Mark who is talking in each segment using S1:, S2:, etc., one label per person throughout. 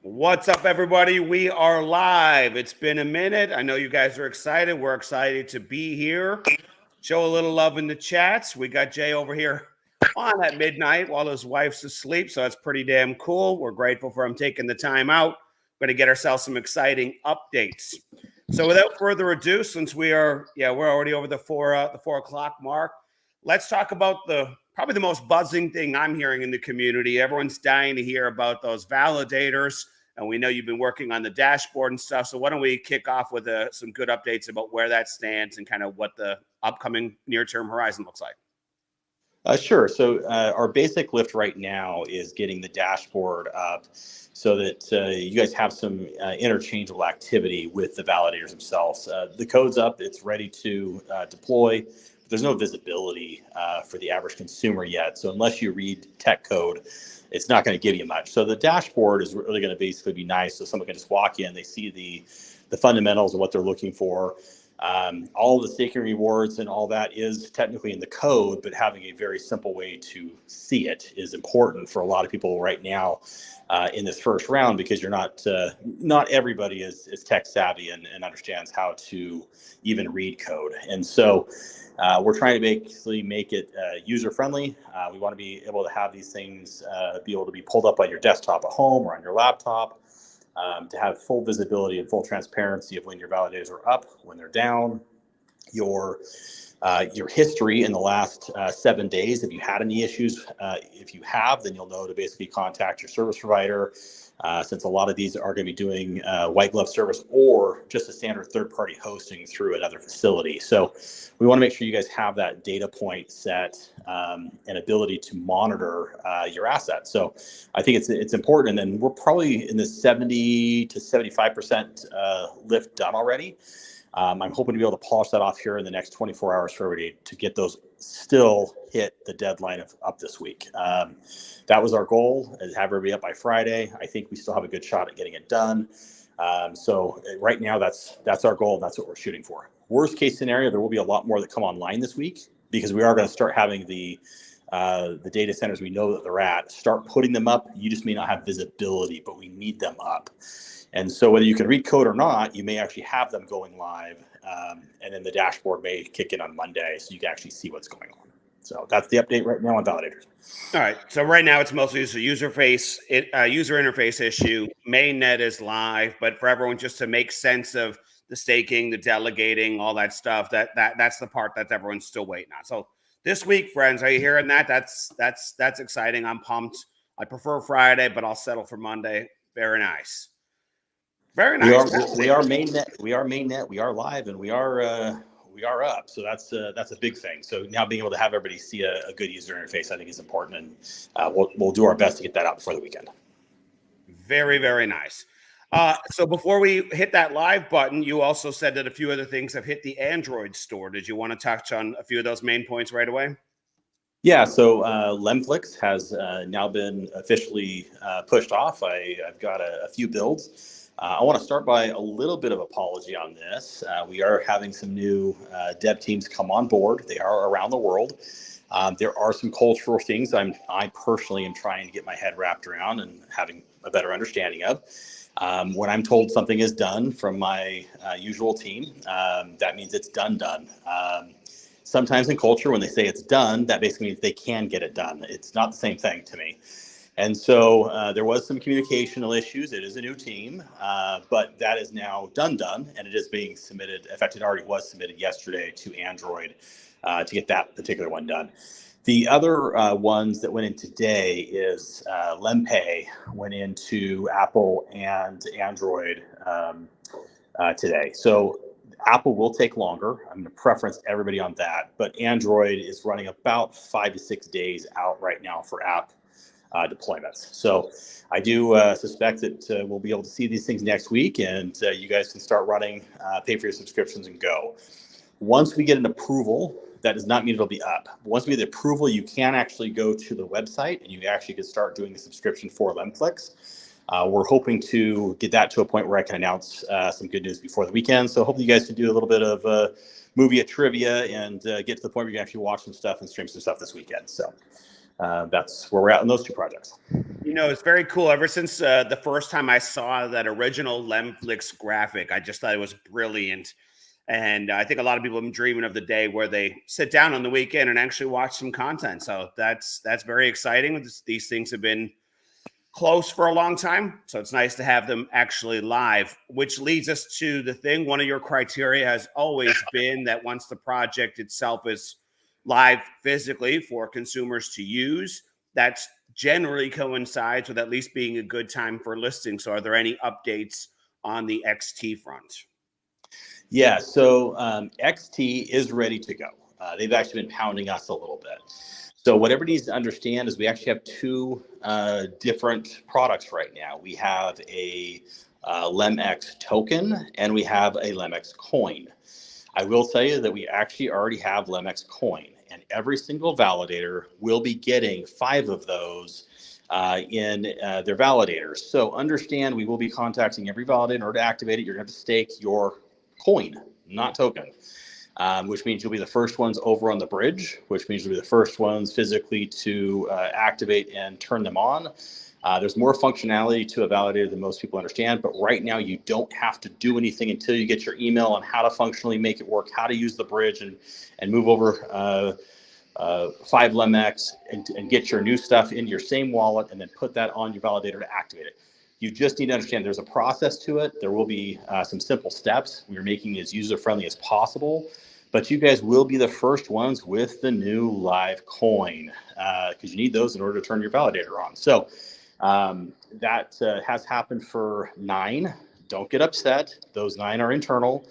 S1: What's up, everybody? We are live. It's been a minute. I know you guys are excited. We're excited to be here. Show a little love in the chats. We got Jay over here on at midnight while his wife's asleep, so that's pretty damn cool. We're grateful for him taking the time out. We're going to get ourselves some exciting updates. So, without further ado, since we're already over the four o'clock mark, let's talk about probably the most buzzing thing I'm hearing in the community. Everyone's dying to hear about those validators, and we know you've been working on the dashboard and stuff. So why don't we kick off with some good updates about where that stands and kind of what the upcoming near-term horizon looks like?
S2: Sure. So our basic lift right now is getting the dashboard up so that you guys have some interchangeable activity with the validators themselves. The code's up, it's ready to deploy. There's no visibility for the average consumer yet. So unless you read tech code, it's not going to give you much. So the dashboard is really going to basically be nice. So someone can just walk in, they see the fundamentals of what they're looking for. All the staking rewards and all that is technically in the code, but having a very simple way to see it is important for a lot of people right now in this first round, because you're not everybody is tech savvy and understands how to even read code. And so we're trying to basically make it user friendly. We want to be able to have these things be able to be pulled up on your desktop at home or on your laptop. To have full visibility and full transparency of when your validators are up, when they're down, your history in the last 7 days. If you had any issues, if you have, then you'll know to basically contact your service provider, since a lot of these are going to be doing white glove service or just a standard third-party hosting through another facility. So we want to make sure you guys have that data point set and ability to monitor your assets. So I think it's important. And then we're probably in the 70 to 75% lift done already. I'm hoping to be able to polish that off here in the next 24 hours for everybody to get those still hit the deadline of up this week. That was our goal, is have everybody up by Friday. I think we still have a good shot at getting it done. So right now that's our goal. And that's what we're shooting for. Worst case scenario, there will be a lot more that come online this week, because we are going to start having the data centers we know that they're at, start putting them up. You just may not have visibility, but we need them up. And so whether you can read code or not, you may actually have them going live, and then the dashboard may kick in on Monday so you can actually see what's going on. So that's the update right now on validators.
S1: All right. So right now it's mostly just a user interface issue. Mainnet is live, but for everyone just to make sense of the staking, the delegating, all that stuff, that's the part that everyone's still waiting on. So this week, friends, are you hearing that? That's exciting. I'm pumped. I prefer Friday, but I'll settle for Monday. Very nice. Very nice.
S2: We are mainnet. We are mainnet. We are live, and we are up. So that's a big thing. So now being able to have everybody see a good user interface, I think, is important, and we'll do our best to get that out before the weekend.
S1: Very, very nice. So before we hit that live button, you also said that a few other things have hit the Android store. Did you want to touch on a few of those main points right away?
S2: Yeah, so lemflix has now been officially pushed off. I've got a few builds. I want to start by a little bit of apology on this. We are having some new dev teams come on board. They are around the world. There are some cultural things I personally am trying to get my head wrapped around and having a better understanding of. When I'm told something is done from my usual team, that means it's done. Sometimes in culture, when they say it's done, that basically means they can get it done. It's not the same thing to me. And so there was some communicational issues. It is a new team, but that is now done, and it is being submitted. In fact, it already was submitted yesterday to Android to get that particular one done. The other ones that went in today is lempay went into Apple and Android today. So Apple will take longer. I'm going to preference everybody on that, but Android is running about 5 to 6 days out right now for app deployments. So I do suspect that we'll be able to see these things next week, and you guys can start running, pay for your subscriptions and go. Once we get an approval, that does not mean it'll be up. Once we get the approval, you can actually go to the website and you actually can start doing the subscription for lemflix. We're hoping to get that to a point where I can announce some good news before the weekend. So hopefully you guys can do a little bit of movie trivia and get to the point where you can actually watch some stuff and stream some stuff this weekend. So that's where we're at in those two projects.
S1: You know, it's very cool. Ever since the first time I saw that original lemflix graphic, I just thought it was brilliant. And I think a lot of people have been dreaming of the day where they sit down on the weekend and actually watch some content. So that's very exciting. These things have been close for a long time, so it's nice to have them actually live, which leads us to the thing. One of your criteria has always been that once the project itself is live physically for consumers to use, that's generally coincides with at least being a good time for listing. So are there any updates on the XT front?
S2: Yeah, so XT is ready to go. They've actually been pounding us a little bit. So what everybody needs to understand is we actually have two different products right now. We have a LEMX token and we have a LEMX coin. I will tell you that we actually already have LEMX coin, and every single validator will be getting 5 of those in their validators. So understand, we will be contacting every validator in order to activate it. You're going to have to stake your coin, not token. Which means you'll be the first ones over on the bridge, which means you'll be the first ones physically to activate and turn them on. There's more functionality to a validator than most people understand, but right now you don't have to do anything until you get your email on how to functionally make it work, how to use the bridge and move over 5 LEMX and get your new stuff into your same wallet and then put that on your validator to activate it. You just need to understand there's a process to it. There will be some simple steps. We're making it as user-friendly as possible, but you guys will be the first ones with the new live coin because you need those in order to turn your validator on. So that has happened for 9. Don't get upset. Those 9 are internal.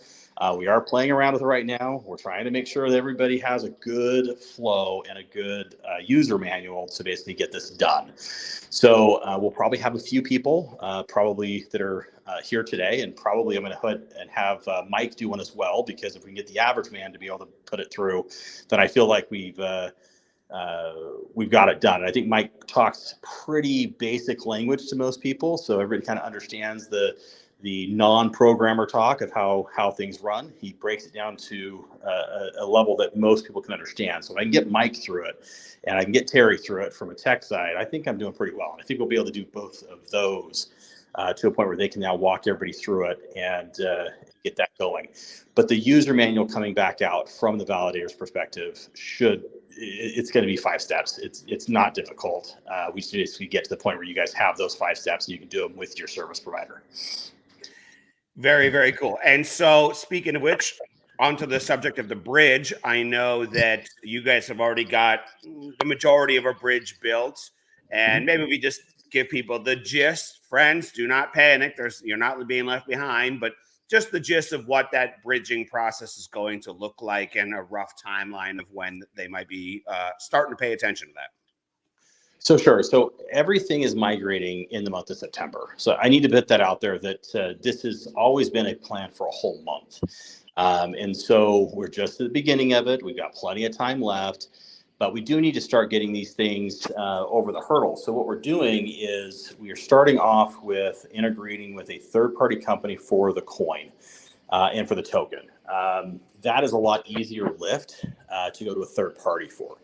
S2: We are playing around with it right now. We're trying to make sure that everybody has a good flow and a good user manual to basically get this done. So we'll probably have a few people probably that are here today, and probably I'm going to put and have Mike do one as well, because if we can get the average man to be able to put it through, then I feel like we've got it done. And I think Mike talks pretty basic language to most people, so everybody kind of understands the non-programmer talk of how things run. He breaks it down to a level that most people can understand. So if I can get Mike through it and I can get Terry through it from a tech side, I think I'm doing pretty well. And I think we'll be able to do both of those to a point where they can now walk everybody through it and get that going. But the user manual coming back out from the validator's perspective it's going to be 5 steps. It's not difficult. We just get to the point where you guys have those 5 steps and you can do them with your service provider.
S1: Very, very cool. And so, speaking of which, onto the subject of the bridge, I know that you guys have already got the majority of a bridge built, and maybe we just give people the gist. Friends, do not panic. You're not being left behind, but just the gist of what that bridging process is going to look like and a rough timeline of when they might be starting to pay attention to that.
S2: So sure. So everything is migrating in the month of September. So I need to put that out there that this has always been a plan for a whole month. And so we're just at the beginning of it. We've got plenty of time left, but we do need to start getting these things over the hurdle. So what we're doing is we are starting off with integrating with a third-party company for the coin and for the token. That is a lot easier lift to go to a third party for.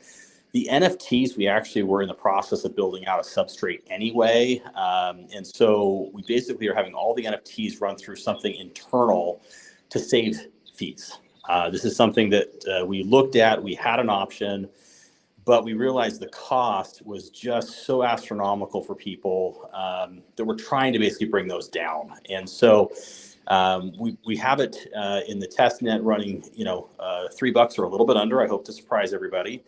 S2: The NFTs, we actually were in the process of building out a substrate anyway. And so we basically are having all the NFTs run through something internal to save fees. This is something that we looked at. We had an option, but we realized the cost was just so astronomical for people that we're trying to basically bring those down. And so we have it in the test net running, $3 or a little bit under. I hope to surprise everybody.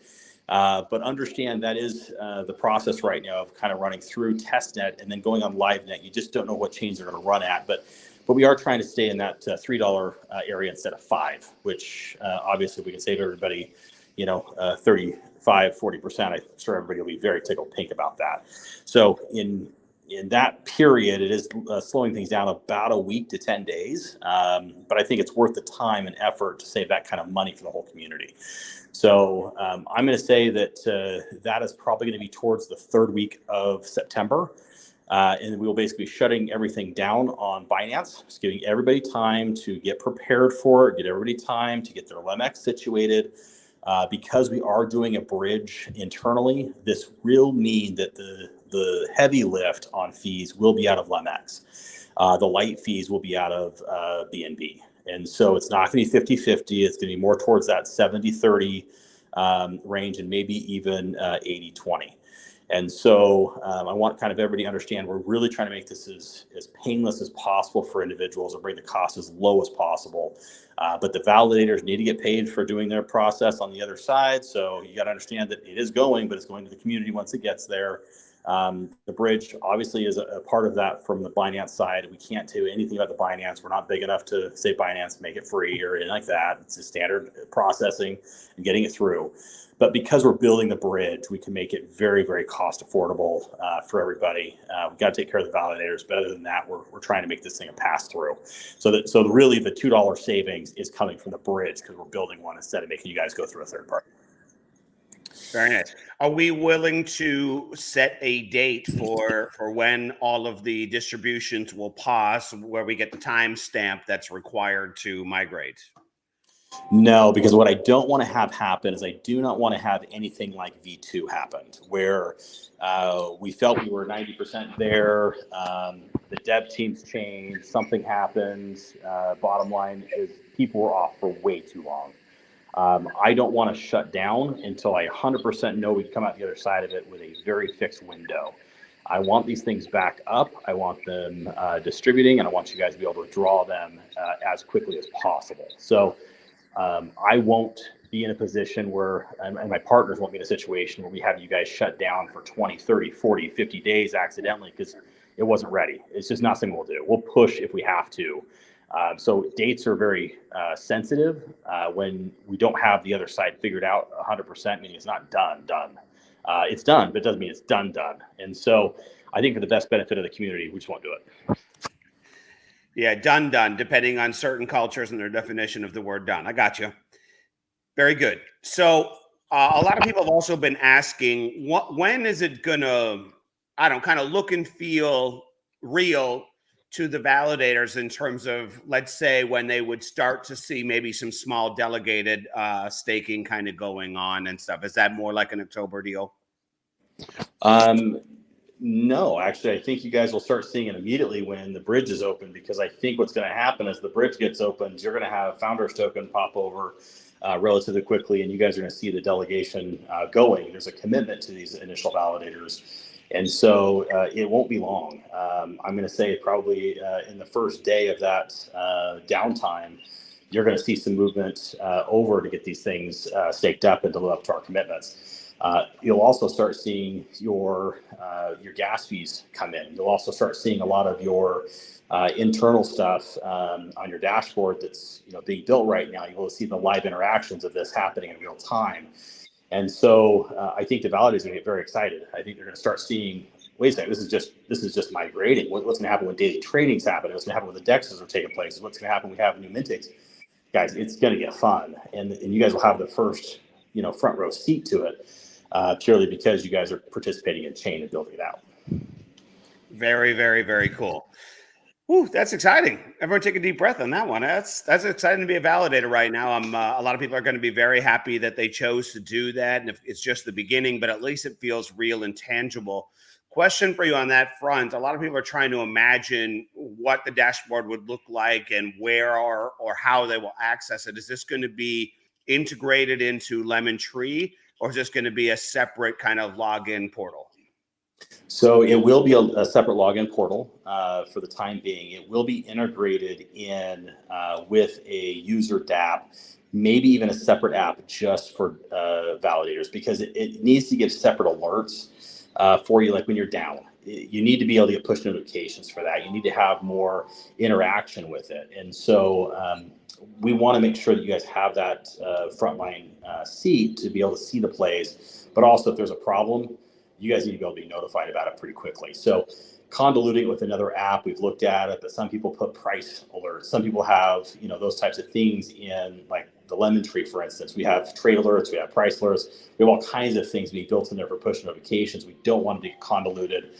S2: But understand that is the process right now of kind of running through testnet and then going on LiveNet. You just don't know what chains they're going to run at, but we are trying to stay in that $3 area instead of $5, which obviously we can save everybody, 35-40%. I'm sure everybody will be very tickled pink about that. So in that period, it is slowing things down about a week to 10 days. But I think it's worth the time and effort to save that kind of money for the whole community. So I'm going to say that that is probably going to be towards the 3rd week of September. And we will basically be shutting everything down on Binance, just giving everybody time to get prepared for it, get everybody time to get their LEMX situated. Because we are doing a bridge internally, this will mean that the heavy lift on fees will be out of LEMX. The light fees will be out of BNB. And so it's not going to be 50-50. It's going to be more towards that 70-30 range, and maybe even 80-20. And so I want kind of everybody to understand we're really trying to make this as painless as possible for individuals and bring the cost as low as possible. But the validators need to get paid for doing their process on the other side. So you got to understand that it is going, but it's going to the community once it gets there. The bridge obviously is a part of that from the Binance side. We can't do anything about the Binance. We're not big enough to say Binance, make it free or anything like that. It's a standard processing and getting it through. But because we're building the bridge, we can make it very, very cost affordable for everybody. We've got to take care of the validators. But other than that, we're trying to make this thing a pass through. So really the $2 savings is coming from the bridge because we're building one instead of making you guys go through a third party.
S1: Very nice. Are we willing to set a date for when all of the distributions will pause, where we get the timestamp that's required to migrate?
S2: No, because what I don't want to have happen is I do not want to have anything like V2 happened, where we felt we were 90% there. The dev teams changed, something happened. Bottom line is people were off for way too long. I don't want to shut down until I 100% know we can come out the other side of it with a very fixed window. I want these things back up. I want them distributing, and I want you guys to be able to withdraw them as quickly as possible. So I won't be in a position where, and my partners won't be in a situation where we have you guys shut down for 20, 30, 40, 50 days accidentally because it wasn't ready. It's just not something we'll do. We'll push if we have to. So dates are very sensitive when we don't have the other side figured out 100%, meaning it's not done. It's done, but it doesn't mean it's done. And so I think for the best benefit of the community, we just won't do it.
S1: Yeah, done, depending on certain cultures and their definition of the word done. I got you. Very good. So a lot of people have also been asking, when is it going to, I don't know, kind of look and feel real to the validators in terms of, let's say, when they would start to see maybe some small delegated staking kind of going on and stuff? Is that more like an October deal?
S2: No, actually, I think you guys will start seeing it immediately when the bridge is open, because I think what's going to happen as the bridge gets opened, you're going to have Founders Token pop over relatively quickly, and you guys are going to see the delegation going. There's a commitment to these initial validators. And so it won't be long. I'm going to say probably in the first day of that downtime, you're going to see some movement over to get these things staked up and to live up to our commitments. You'll also start seeing your gas fees come in. You'll also start seeing a lot of your internal stuff on your dashboard that's being built right now. You'll see the live interactions of this happening in real time. And so I think the validators are going to get very excited. I think they're going to start seeing, wait a second, this is just migrating. What's going to happen when daily trading's happening? What's going to happen when the DEXs are taking place? What's going to happen when we have new mintigs? Guys, it's going to get fun. And you guys will have the first, front row seat to it, purely because you guys are participating in chain and building it out.
S1: Very, very, very cool. Ooh, that's exciting. Everyone take a deep breath on that one. That's exciting to be a validator right now. A lot of people are going to be very happy that they chose to do that. And if it's just the beginning, but at least it feels real and tangible. Question for you on that front. A lot of people are trying to imagine what the dashboard would look like and where or how they will access it. Is this going to be integrated into Lemon Tree, or is this going to be a separate kind of login portal?
S2: So it will be a separate login portal for the time being. It will be integrated in with a user dApp, maybe even a separate app just for validators, because it needs to give separate alerts for you, like when you're down. You need to be able to get push notifications for that. You need to have more interaction with it. And so we want to make sure that you guys have that frontline seat to be able to see the plays, but also if there's a problem, you guys need to be able to be notified about it pretty quickly. So convoluting it with another app, we've looked at it, but some people put price alerts. Some people have, those types of things in, like the Lemon Tree, for instance. We have trade alerts, we have price alerts. We have all kinds of things being built in there for push notifications. We don't want to be convoluted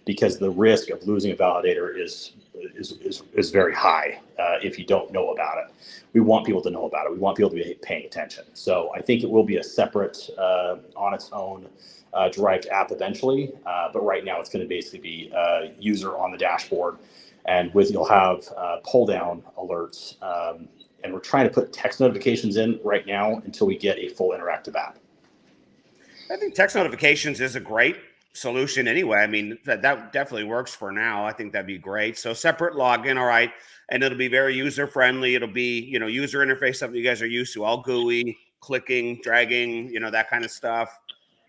S2: because the risk of losing a validator is is very high if you don't know about it. We want people to know about it. We want people to be paying attention. So I think it will be a separate, on its own, derived app eventually. But right now, it's going to basically be user on the dashboard, and you'll have pull down alerts. And we're trying to put text notifications in right now until we get a full interactive app.
S1: I think text notifications is a great solution anyway. I mean, that definitely works for now. I think that'd be great. So separate login, all right. And it'll be very user friendly. It'll be, user interface, something you guys are used to, all GUI, clicking, dragging, that kind of stuff.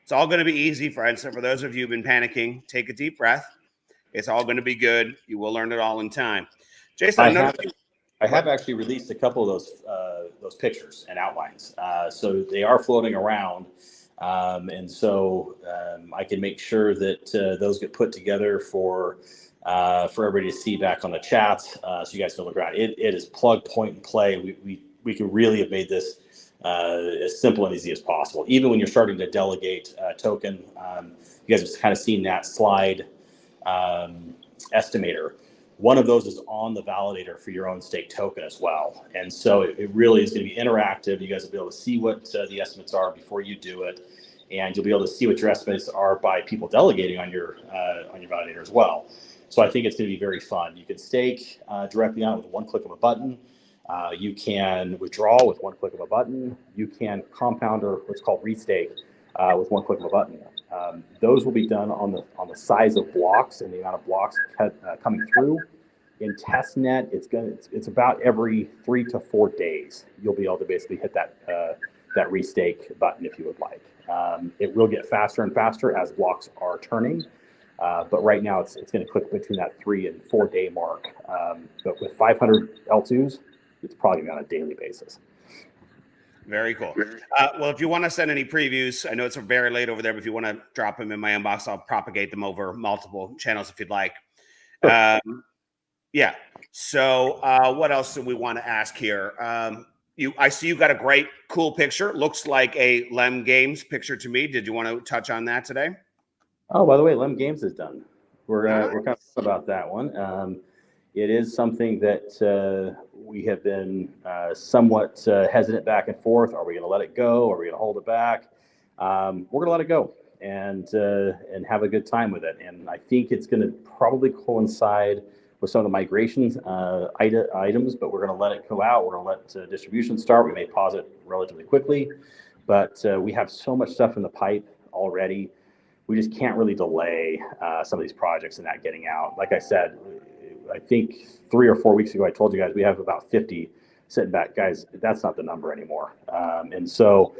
S1: It's all going to be easy, friends. So for those of you who've been panicking, take a deep breath. It's all going to be good. You will learn it all in time. Jason,
S2: I have actually released a couple of those pictures and outlines. So they are floating around. And so I can make sure that those get put together for everybody to see back on the chat, so you guys can look around. It is plug, point, and play. We can really have made this as simple and easy as possible. Even when you're starting to delegate a token, you guys have kind of seen that slide estimator. One of those is on the validator for your own stake token as well. And so it really is going to be interactive. You guys will be able to see what the estimates are before you do it. And you'll be able to see what your estimates are by people delegating on your validator as well. So I think it's going to be very fun. You can stake directly on it with one click of a button. You can withdraw with one click of a button. You can compound, or what's called restake, with one click of a button. Those will be done on the size of blocks and the amount of blocks coming through. In testnet, it's about every 3 to 4 days you'll be able to basically hit that restake button if you would like. It will get faster and faster as blocks are turning, but right now it's going to click between that 3 and 4 day mark. But with 500 L2s, it's probably going to be on a daily basis.
S1: Very cool. Well, if you want to send any previews, I know it's very late over there, but if you want to drop them in my inbox, I'll propagate them over multiple channels if you'd like.
S2: Sure.
S1: Yeah. So what else do we want to ask here? I see you got a great, cool picture. Looks like a Lem Games picture to me. Did you want to touch on that today?
S2: Oh, by the way, Lem Games is done. We're kind of about that one. It is something that we have been somewhat hesitant back and forth. Are we going to let it go? Are we going to hold it back? We're going to let it go and have a good time with it. And I think it's going to probably coincide with some of the migrations items, but we're going to let it go out. We're going to let distribution start. We may pause it relatively quickly, but we have so much stuff in the pipe already. We just can't really delay some of these projects and that getting out. Like I said, I think 3 or 4 weeks ago, I told you guys we have about 50 sitting back. Guys, that's not the number anymore. And so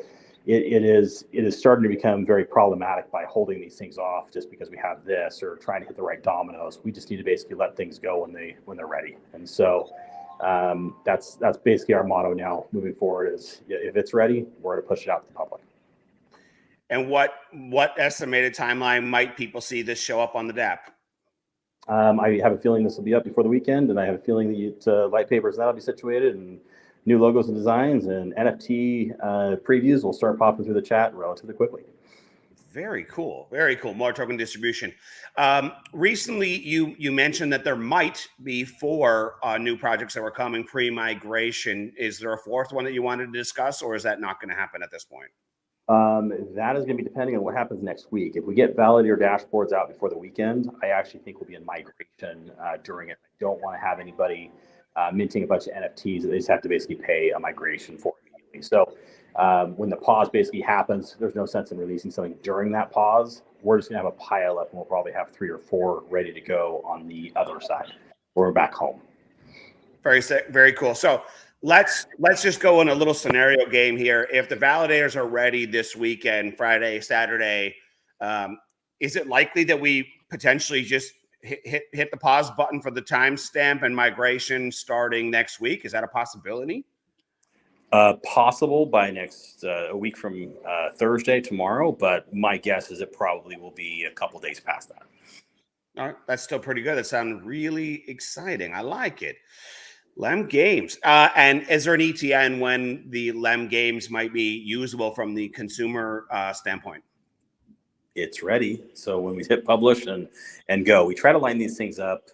S2: it is starting to become very problematic by holding these things off just because we have this or trying to hit the right dominoes. We just need to basically let things go when they're ready. And so that's basically our motto now moving forward is if it's ready, we're going to push it out to the public.
S1: And what estimated timeline might people see this show up on the DApp?
S2: I have a feeling this will be up before the weekend, and I have a feeling that light papers that'll be situated, and new logos and designs and NFT previews will start popping through the chat relatively quickly.
S1: Very cool. Very cool. More token distribution. Recently, you mentioned that there might be 4 new projects that were coming pre-migration. Is there a 4th one that you wanted to discuss, or is that not going to happen at this point?
S2: That is going to be depending on what happens next week. If we get validator dashboards out before the weekend, I actually think we'll be in migration during it. I don't want to have anybody minting a bunch of NFTs that they just have to basically pay a migration for immediately. So when the pause basically happens, there's no sense in releasing something during that pause. We're just going to have a pile up, and we'll probably have 3 or 4 ready to go on the other side when we're back home.
S1: Very cool. So let's just go in a little scenario game here. If the validators are ready this weekend, Friday, Saturday, is it likely that we potentially just hit the pause button for the timestamp and migration starting next week? Is that a possibility?
S2: Possible by a week from Thursday, tomorrow, but my guess is it probably will be a couple days past that.
S1: All right, that's still pretty good. That sounds really exciting. I like it. Lem Games. And is there an ETN when the Lem Games might be usable from the consumer standpoint?
S2: it's ready. So when we hit publish and go, we try to line these things up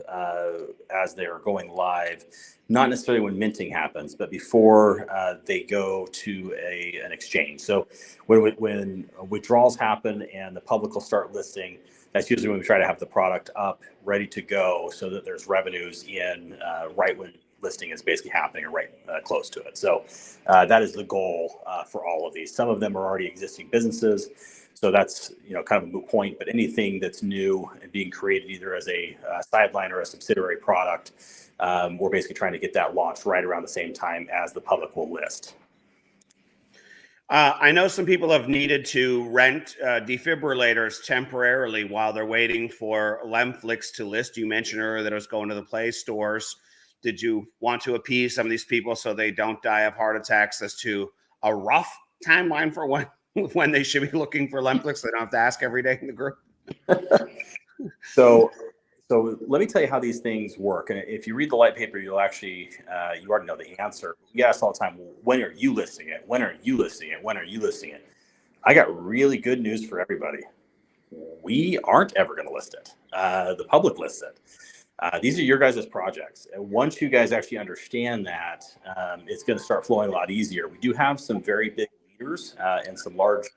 S2: as they're going live, not necessarily when minting happens, but before they go to an exchange. So when withdrawals happen and the public will start listing, that's usually when we try to have the product up, ready to go, so that there's revenues in right when listing is basically happening or right close to it. So that is the goal for all of these. Some of them are already existing businesses, so that's kind of a moot point. But anything that's new and being created either as a sideline or a subsidiary product, we're basically trying to get that launched right around the same time as the public will list.
S1: I know some people have needed to rent defibrillators temporarily while they're waiting for lemflix to list. You mentioned earlier that it was going to the Play stores. Did you want to appease some of these people so they don't die of heart attacks as to a rough timeline for when they should be looking for lemflix? They don't have to ask every day in the group.
S2: So let me tell you how these things work. And if you read the light paper, you'll actually, you already know the answer. We ask all the time, well, when are you listing it? When are you listing it? When are you listing it? I got really good news for everybody. We aren't ever going to list it. The public lists it. These are your guys' projects. And once you guys actually understand that, it's going to start flowing a lot easier. We do have some very big leaders and some large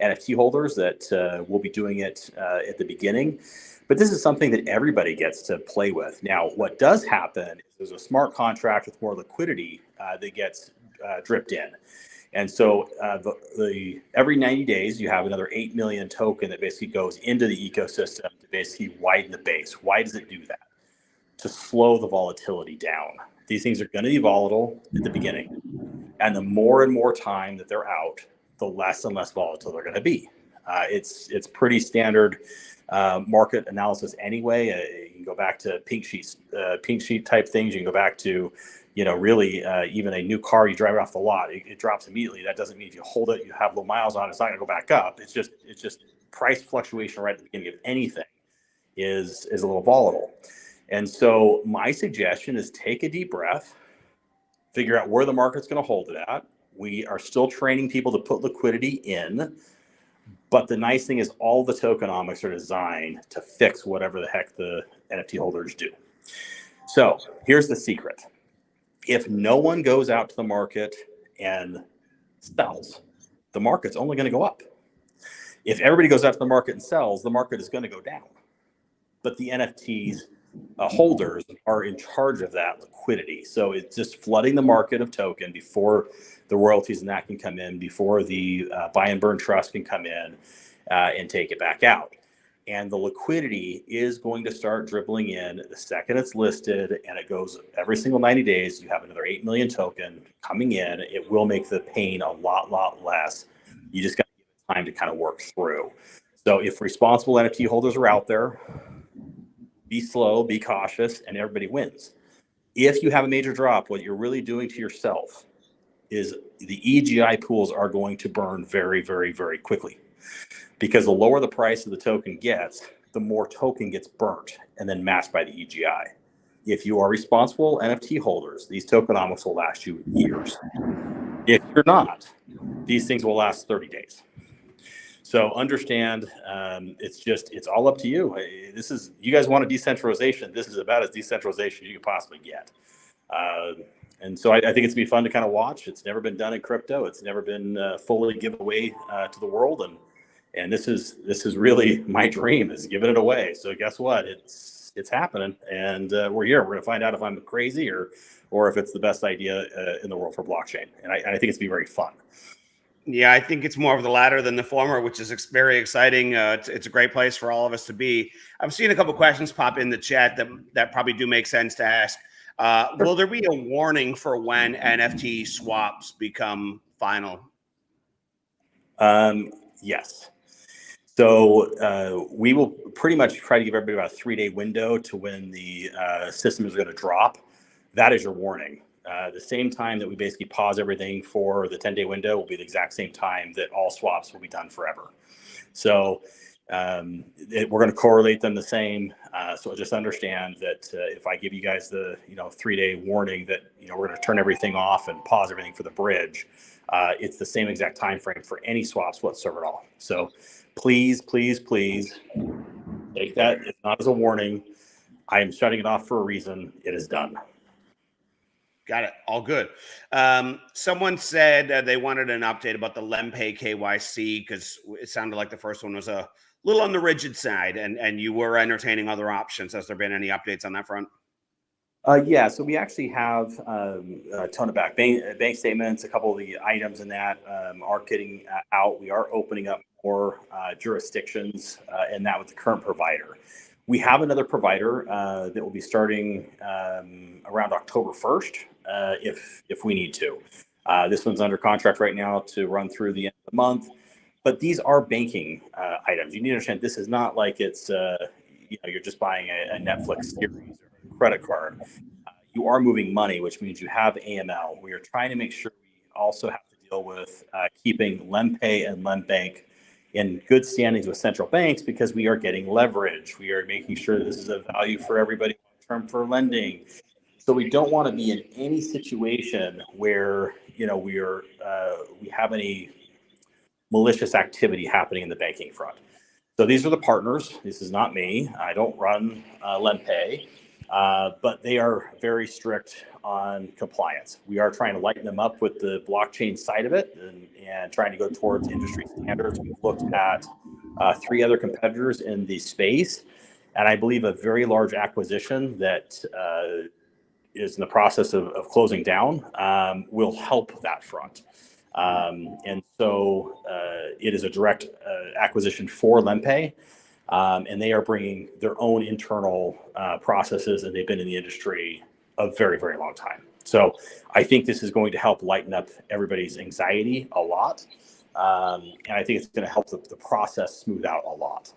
S2: NFT holders that will be doing it at the beginning. But this is something that everybody gets to play with. Now, what does happen is there's a smart contract with more liquidity that gets dripped in. And so every 90 days, you have another 8 million token that basically goes into the ecosystem to basically widen the base. Why does it do that? To slow the volatility down. These things are going to be volatile at the beginning. And the more and more time that they're out, the less and less volatile they're going to be. It's pretty standard market analysis anyway. You can go back to pink sheet type things. You can go back to, really even a new car, you drive it off the lot, it drops immediately. That doesn't mean if you hold it, you have low miles on it, it's not going to go back up. It's just price fluctuation right at the beginning of anything is a little volatile. And so my suggestion is take a deep breath, figure out where the market's going to hold it at. We are still training people to put liquidity in, but the nice thing is all the tokenomics are designed to fix whatever the heck the NFT holders do. So here's the secret. If no one goes out to the market and sells, the market's only going to go up. If everybody goes out to the market and sells, the market is going to go down. But the NFTs holders are in charge of that liquidity. So it's just flooding the market of token before the royalties and that can come in, before the buy and burn trust can come in and take it back out. And the liquidity is going to start dribbling in the second it's listed, and it goes every single 90 days. You have another 8 million token coming in. It will make the pain a lot less. You just got to give it time to kind of work through. So if responsible NFT holders are out there, be slow, be cautious, and everybody wins. If you have a major drop, what you're really doing to yourself is the EGI pools are going to burn very quickly, because the lower the price of the token gets, the more token gets burnt and then matched by the EGI. If you are responsible NFT holders, these tokenomics will last you years. If you're not, these things will last 30 days. So understand, it's all up to you. You guys want a decentralization. This is about as decentralization as you could possibly get. And so I think it's gonna be fun to kind of watch. It's never been done in crypto. It's never been fully given away to the world. And this is really my dream, is giving it away. So guess what? It's happening, and we're here. We're gonna find out if I'm crazy or if it's the best idea in the world for blockchain. And I think it's gonna be very fun.
S1: Yeah, I think it's more of the latter than the former, which is very exciting. It's a great place for all of us to be. I'm seeing a couple questions pop in the chat that probably do make sense to ask. Will there be a warning for when NFT swaps become final?
S2: Yes. So we will pretty much try to give everybody about a 3-day window to when the system is going to drop. That is your warning. The same time that we basically pause everything for the 10-day window will be the exact same time that all swaps will be done forever. So We're going to correlate them the same. So just understand that if I give you guys the 3-day warning that we're going to turn everything off and pause everything for the bridge, it's the same exact time frame for any swaps whatsoever at all. So please, please, please take that. It's not as a warning. I am shutting it off for a reason. It is done.
S1: Got it. All good. Someone said they wanted an update about the lempay KYC because it sounded like the first one was a little on the rigid side, and you were entertaining other options. Has there been any updates on that front?
S2: Yeah, so we actually have a ton of bank statements. A couple of the items in that are getting out. We are opening up more jurisdictions and that with the current provider. We have another provider that will be starting around October 1st if we need to. This one's under contract right now to run through the end of the month. But these are banking items. You need to understand this is not like it's you're just buying a Netflix series or a credit card. You are moving money, which means you have AML. We are trying to make sure we also have to deal with keeping lempay and lembank in good standings with central banks because we are getting leverage. We are making sure this is a value for everybody long term for lending. So we don't want to be in any situation where we have any malicious activity happening in the banking front. So these are the partners. This is not me. I don't run lempay, but they are very strict on compliance. We are trying to lighten them up with the blockchain side of it and trying to go towards industry standards. We've looked at 3 other competitors in the space, and I believe a very large acquisition that is in the process of closing down will help that front. And so it is a direct acquisition for lempay, and they are bringing their own internal processes, and they've been in the industry a very, very long time. So I think this is going to help lighten up everybody's anxiety a lot, and I think it's going to help the process smooth out a lot.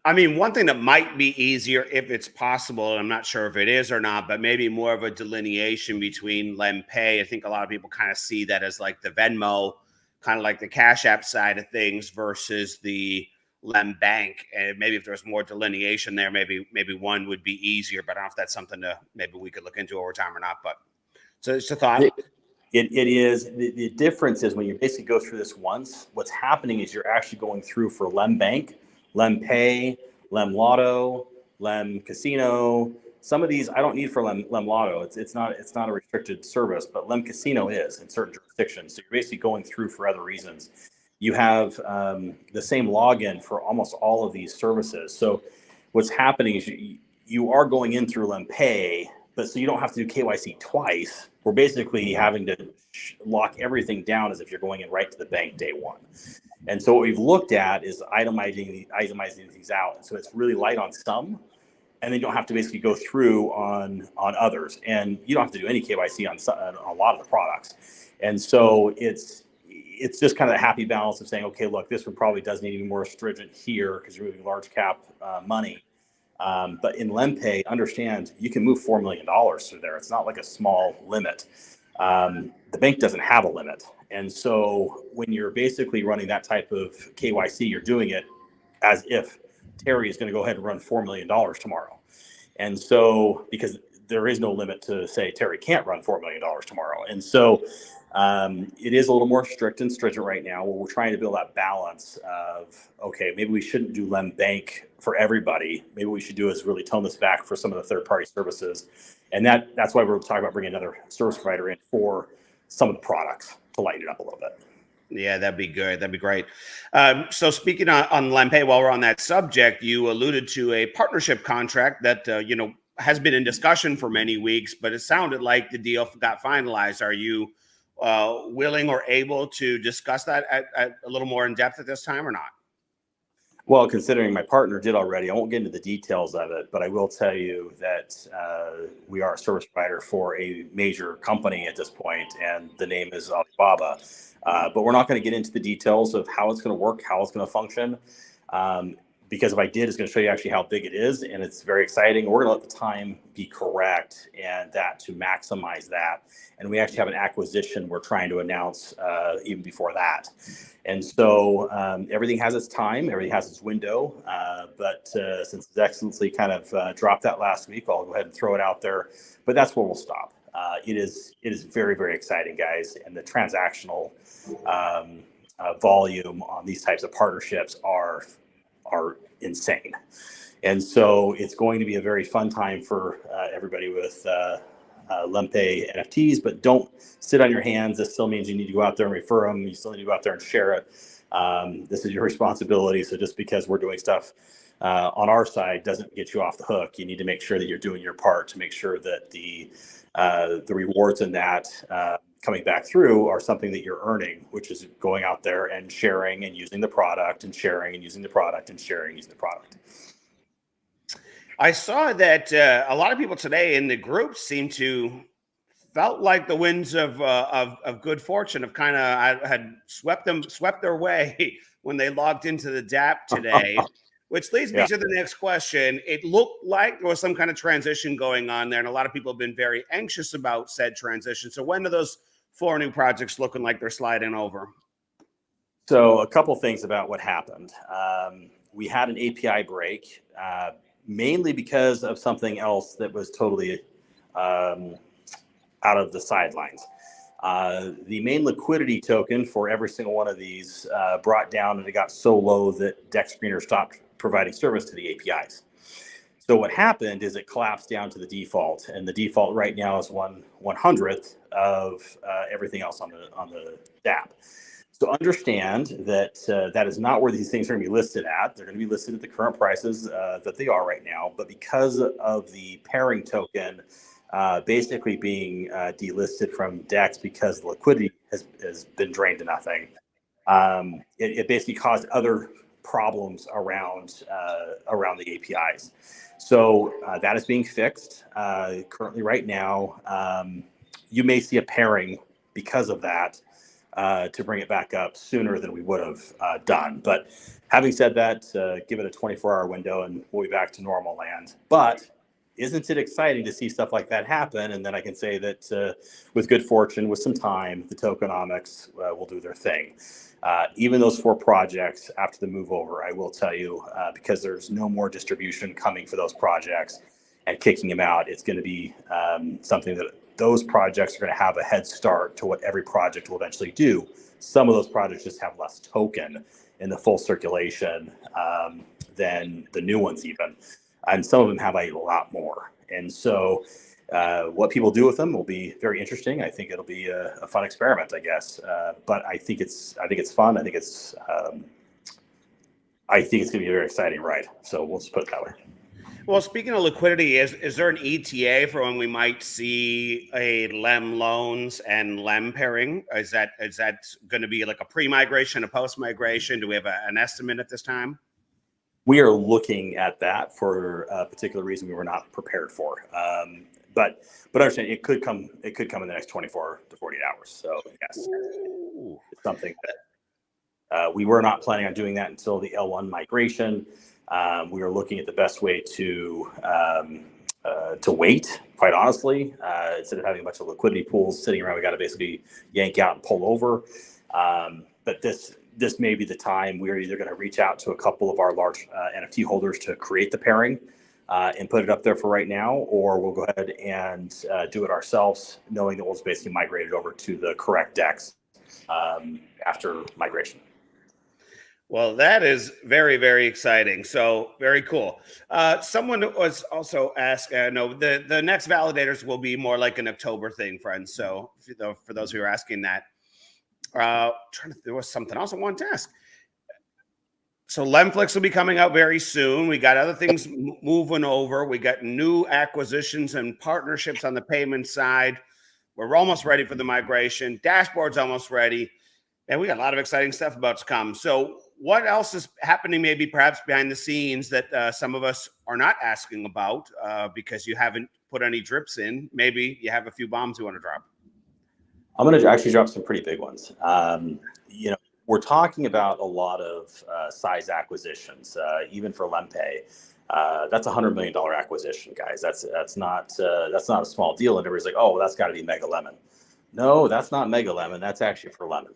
S1: One thing that might be easier if it's possible, and I'm not sure if it is or not, but maybe more of a delineation between lempay. I think a lot of people kind of see that as like the Venmo, kind of like the Cash App side of things versus the lembank. And maybe if there's more delineation there, maybe one would be easier, but I don't know if that's something maybe we could look into over time or not. But so it's a thought.
S2: It is. The difference is when you basically go through this once, what's happening is you're actually going through for lembank, lempay, lemlotto, lem casino. Some of these I don't need for lemlotto. It's not a restricted service, but lem casino is in certain jurisdictions. So you're basically going through for other reasons. You have the same login for almost all of these services. So what's happening is you are going in through lempay, but so you don't have to do KYC twice. We're basically having to lock everything down as if you're going in right to the bank day one. And so what we've looked at is itemizing these out. And so it's really light on some, and then you don't have to basically go through on others. And you don't have to do any KYC on a lot of the products. And so it's just kind of a happy balance of saying, okay, look, this one probably does need to be more stringent here because you're moving large cap money. But in lempay, understand you can move $4 million through there. It's not like a small limit. The bank doesn't have a limit. And so when you're basically running that type of KYC, you're doing it as if Terry is going to go ahead and run $4 million tomorrow. And so because there is no limit to say Terry can't run $4 million tomorrow. And so it is a little more strict and stringent right now where we're trying to build that balance of, okay, maybe we shouldn't do lembank for everybody. Maybe what we should do is really tone this back for some of the third-party services. And that's why we're talking about bringing another service provider in for some of the products to lighten it up a little bit.
S1: Yeah, that'd be good. That'd be great. So speaking on lempay, while we're on that subject, you alluded to a partnership contract that, has been in discussion for many weeks, but it sounded like the deal got finalized. Are you willing or able to discuss that at a little more in depth at this time or not?
S2: Well, considering my partner did already, I won't get into the details of it, but I will tell you that we are a service provider for a major company at this point, and the name is Alibaba. But we're not going to get into the details of how it's going to work, how it's going to function. because if I did, it's going to show you actually how big it is, and it's very exciting. We're going to let the time be correct and that to maximize that. And we actually have an acquisition we're trying to announce even before that. And so everything has its time, everything has its window. But since it's excellently kind of dropped that last week, I'll go ahead and throw it out there. But that's where we'll stop. It is very, very exciting, guys. And the transactional volume on these types of partnerships are insane. And so it's going to be a very fun time for everybody with lempay NFTs, but don't sit on your hands. This still means you need to go out there and refer them. You still need to go out there and share it. This is your responsibility. So just because we're doing stuff on our side doesn't get you off the hook. You need to make sure that you're doing your part to make sure that the rewards in that coming back through are something that you're earning, which is going out there and sharing and using the product and sharing and using the product and sharing and using the product.
S1: I saw that a lot of people today in the group seem to felt like the winds of good fortune have kind of had swept their way when they logged into the DApp today. Which leads me to the next question. It looked like there was some kind of transition going on there, and a lot of people have been very anxious about said transition. So when are those 4 new projects looking like they're sliding over?
S2: So a couple things about what happened. We had an API break, mainly because of something else that was totally out of the sidelines. The main liquidity token for every single one of these brought down, and it got so low that Dex Screener stopped providing service to the APIs. So what happened is it collapsed down to the default, and the default right now is 1/100th of everything else on the DApp. So understand that that is not where these things are going to be listed at. They're going to be listed at the current prices that they are right now. But because of the pairing token basically being delisted from DEX because the liquidity has been drained to nothing, it basically caused other problems around the APIs. So that is being fixed currently right now. You may see a pairing because of that to bring it back up sooner than we would have done. But having said that, give it a 24-hour window and we'll be back to normal land. But isn't it exciting to see stuff like that happen? And then I can say that with good fortune, with some time, the tokenomics will do their thing. Even those 4 projects after the move over, I will tell you, because there's no more distribution coming for those projects and kicking them out, it's going to be something that those projects are going to have a head start to what every project will eventually do. Some of those projects just have less token in the full circulation than the new ones even. And some of them have a lot more. And so what people do with them will be very interesting. I think it'll be a fun experiment, I guess. But I think it's fun. I think it's going to be a very exciting ride. So we'll just put it that way.
S1: Well, speaking of liquidity, is there an ETA for when we might see a lem loans and lem pairing? Is that going to be like a pre-migration, a post-migration? Do we have an estimate at this time?
S2: We are looking at that for a particular reason we were not prepared for. But understand it could come in the next 24 to 48 hours. So yes, it's something that we were not planning on doing that until the L1 migration. We were looking at the best way to wait, quite honestly, instead of having a bunch of liquidity pools sitting around. We got to basically yank out and pull over. But this may be the time we're either going to reach out to a couple of our large NFT holders to create the pairing and put it up there for right now, or we'll go ahead and do it ourselves, knowing that we'll just basically migrate it over to the correct DEX after migration.
S1: Well, that is very, very exciting. So very cool. Someone was also asked, no, the next validators will be more like an October thing, friends. So for those who are asking that, there was something else I wanted to ask. So lemflix will be coming out very soon. We got other things moving over. We got new acquisitions and partnerships on the payment side. We're almost ready for the migration. Dashboard's almost ready. And we got a lot of exciting stuff about to come. So what else is happening maybe perhaps behind the scenes that some of us are not asking about because you haven't put any drips in? Maybe you have a few bombs you want to drop.
S2: I'm going to actually drop some pretty big ones. we're talking about a lot of size acquisitions, even for lempay. That's a $100 million acquisition, guys. That's not a small deal. And everybody's like, oh, well, that's got to be Mega Lemon. No, that's not Mega Lemon. That's actually for lemon.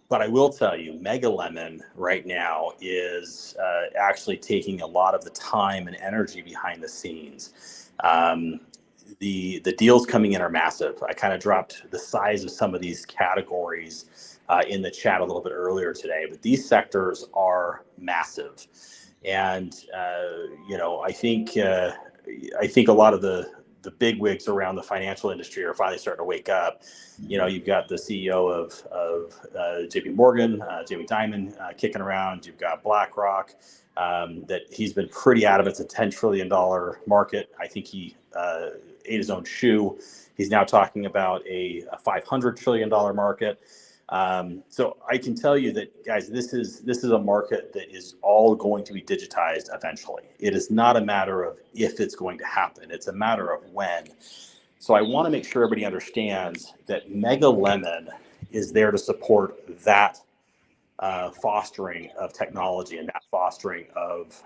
S2: But I will tell you, Mega Lemon right now is actually taking a lot of the time and energy behind the scenes. The deals coming in are massive. I kind of dropped the size of some of these categories in the chat a little bit earlier today, but these sectors are massive. And I think a lot of the big wigs around the financial industry are finally starting to wake up. You've got the CEO of JP Morgan, Jamie Dimon, kicking around. You've got BlackRock, that he's been pretty adamant it's a $10 trillion market. I think he ate his own shoe. He's now talking about a $500 trillion market. So I can tell you that, guys, this is a market that is all going to be digitized eventually. It is not a matter of if it's going to happen. It's a matter of when. So I want to make sure everybody understands that Mega Lemon is there to support that fostering of technology and that fostering of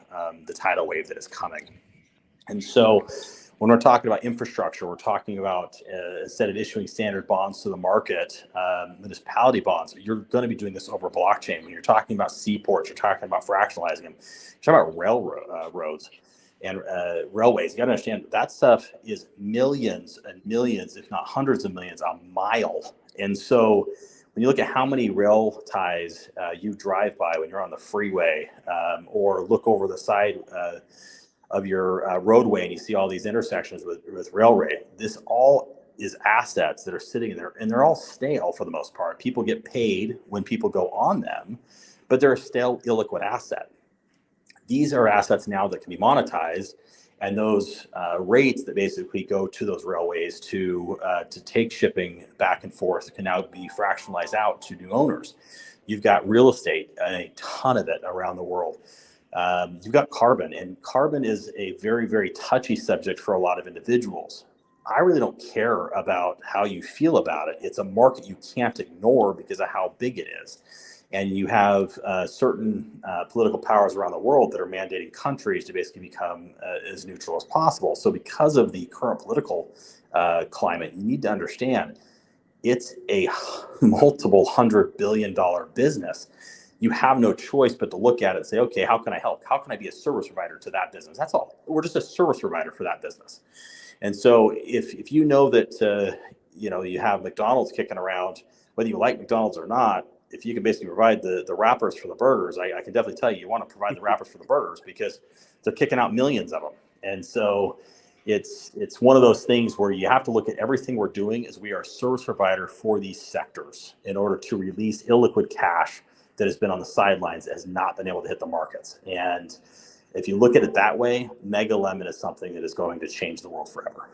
S2: the tidal wave that is coming. And so when we're talking about infrastructure, we're talking about instead of issuing standard bonds to the market, municipality bonds, you're going to be doing this over blockchain. When you're talking about seaports, you're talking about fractionalizing them, you're talking about railroads and railways. You got to understand that stuff is millions and millions, if not hundreds of millions a mile. And so when you look at how many rail ties you drive by when you're on the freeway, or look over the side of your roadway and you see all these intersections with railway, this all is assets that are sitting in there, and they're all stale for the most part. People get paid when people go on them, but they're a stale, illiquid asset. These are assets now that can be monetized, and those rates that basically go to those railways to take shipping back and forth can now be fractionalized out to new owners. You've got real estate, a ton of it around the world. You've got carbon, and carbon is a very, very touchy subject for a lot of individuals. I really don't care about how you feel about it. It's a market you can't ignore because of how big it is. And you have certain political powers around the world that are mandating countries to basically become as neutral as possible. So because of the current political climate, you need to understand it's a multiple $100 billion business. You have no choice but to look at it and say, okay, how can I help? How can I be a service provider to that business? That's all. We're just a service provider for that business. And so if you know that you have McDonald's kicking around, whether you like McDonald's or not, if you can basically provide the wrappers for the burgers, I can definitely tell you want to provide the wrappers for the burgers because they're kicking out millions of them. And so it's one of those things where you have to look at everything we're doing as we are a service provider for these sectors in order to release illiquid cash that has been on the sidelines, has not been able to hit the markets. And if you look at it that way, Mega Lemon is something that is going to change the world forever.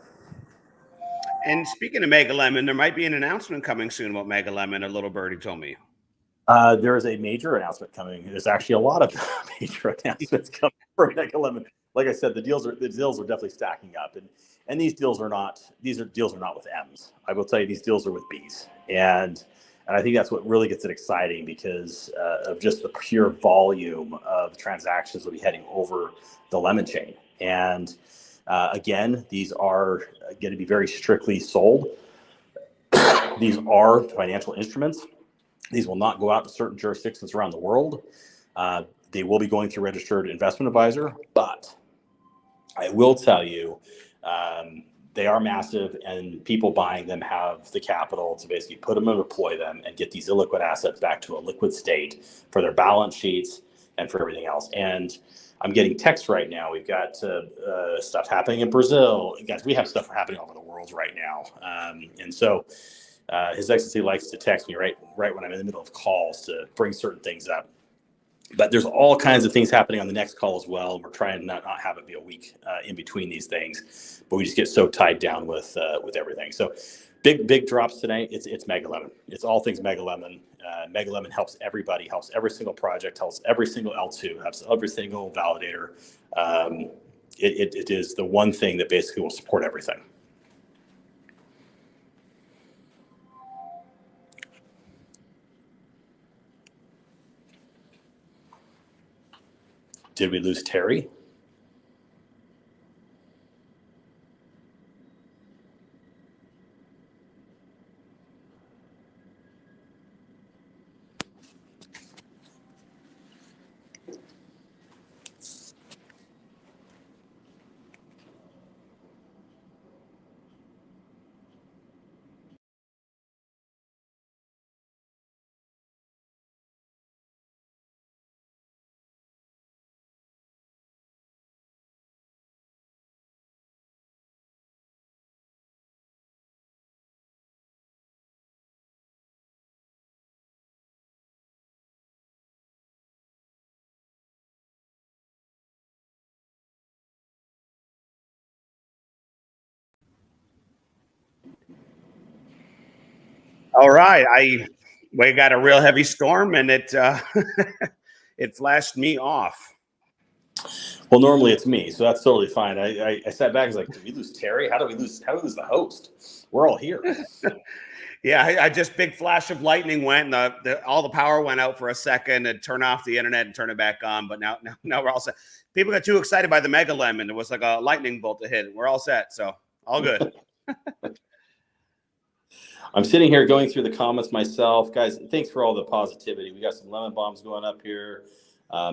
S1: And speaking of Mega Lemon, there might be an announcement coming soon about Mega Lemon. A little birdie told me.
S2: There is a major announcement coming. There's actually a lot of major announcements coming for Mega Lemon. Like I said, the deals are definitely stacking up, and these deals are not with M's. I will tell you, these deals are with B's, and I think that's what really gets it exciting because of just the pure volume of transactions that will be heading over the Lemon chain. And again, these are going to be very strictly sold. These are financial instruments. These will not go out to certain jurisdictions around the world. They will be going through registered investment advisor, but I will tell you, they are massive, and people buying them have the capital to basically put them and deploy them and get these illiquid assets back to a liquid state for their balance sheets and for everything else. And I'm getting texts right now. We've got stuff happening in Brazil. Guys, we have stuff happening all over the world right now. And so His Excellency likes to text me right when I'm in the middle of calls to bring certain things up. But there's all kinds of things happening on the next call as well. We're trying to not have it be a week in between these things, but we just get so tied down with everything. So big drops today. It's Mega Lemon. It's all things Mega Lemon. Mega Lemon helps everybody, helps every single project, helps every single L2, helps every single validator. It is the one thing that basically will support everything. Did we lose Terry?
S1: All right, we got a real heavy storm, and it it flashed me off.
S2: Well, normally it's me, so that's totally fine. I sat back and was like, did we lose Terry? How do we lose the host? We're all here.
S1: Yeah, I just big flash of lightning went, and all the power went out for a second, and turn off the internet and turn it back on. But now we're all set. People got too excited by the Mega Lemon. It was like a lightning bolt to hit. We're all set, so all good.
S2: I'm sitting here going through the comments myself. Guys, thanks for all the positivity. We got some lemon bombs going up here.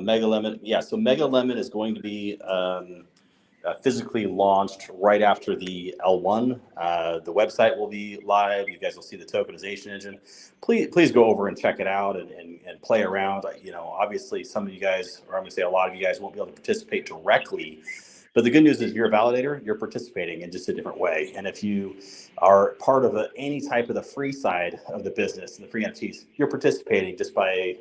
S2: Mega Lemon. Yeah, so Mega Lemon is going to be physically launched right after the L1. The website will be live. You guys will see the tokenization engine. Please go over and check it out and play around. You know, obviously some of you guys, or I'm going to say a lot of you guys, won't be able to participate directly. But the good news is if you're a validator, you're participating in just a different way. And if you are part of any type of the free side of the business and the free NFTs, you're participating just by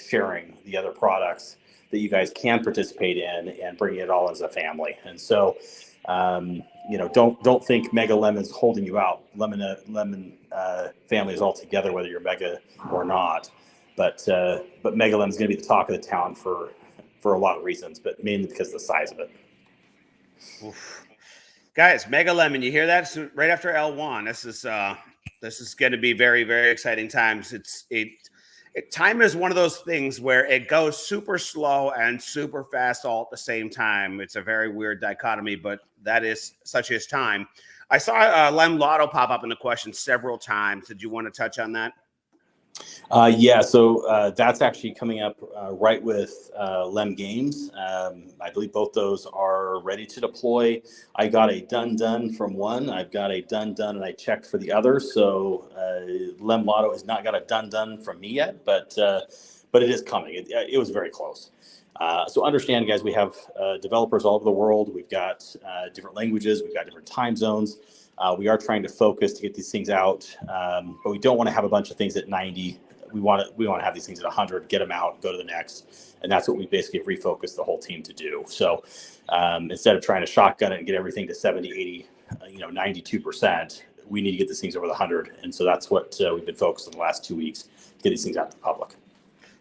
S2: sharing the other products that you guys can participate in and bringing it all as a family. And so, you know, don't think Mega Lemon's holding you out. Lemon family is all together, whether you're Mega or not. But Mega Lemon's going to be the talk of the town for a lot of reasons, but mainly because of the size of it.
S1: Oof. Guys, Mega Lemon, you hear that? So right after L1, this is going to be very, very exciting times. Time is one of those things where it goes super slow and super fast all at the same time. It's a very weird dichotomy, but that is such is time. I saw lemlotto pop up in the question several times. Did you want to touch on that?
S2: Yeah, so that's actually coming up right with Lem Games. I believe both those are ready to deploy. I got a done from one. I've got a done, and I checked for the other. So Lem Lotto has not got a done from me yet, but it is coming. It was very close. So understand, guys, we have developers all over the world. We've got different languages. We've got different time zones. We are trying to focus to get these things out, but we don't want to have a bunch of things at 90. We want to have these things at 100, get them out, go to the next, and that's what we basically refocused the whole team to do. So instead of trying to shotgun it and get everything to 70, 80, 92%, we need to get these things over the 100, and so that's what we've been focused on the last 2 weeks to get these things out to the public.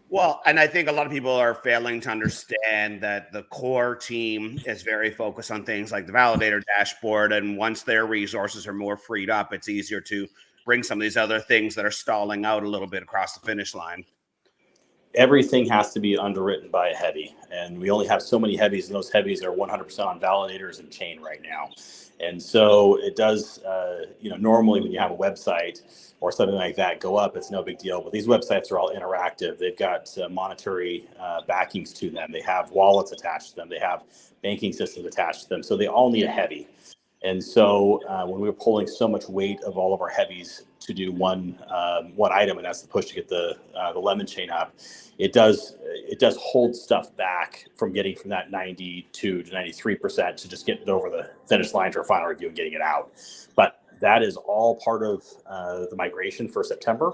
S1: Well, and I think a lot of people are failing to understand that the core team is very focused on things like the validator dashboard. And once their resources are more freed up, it's easier to bring some of these other things that are stalling out a little bit across the finish line.
S2: Everything has to be underwritten by a heavy, and we only have so many heavies, and those heavies are 100% on validators and chain right now. And so it does, normally when you have a website or something like that go up, it's no big deal. But these websites are all interactive. They've got monetary backings to them. They have wallets attached to them. They have banking systems attached to them. So they all need a heavy. And so when we were pulling so much weight of all of our heavies to do one item, and that's the push to get the lemon chain up, it does hold stuff back from getting from that 92 to 93% to just getting over the finish line for a final review and getting it out. But that is all part of the migration for September.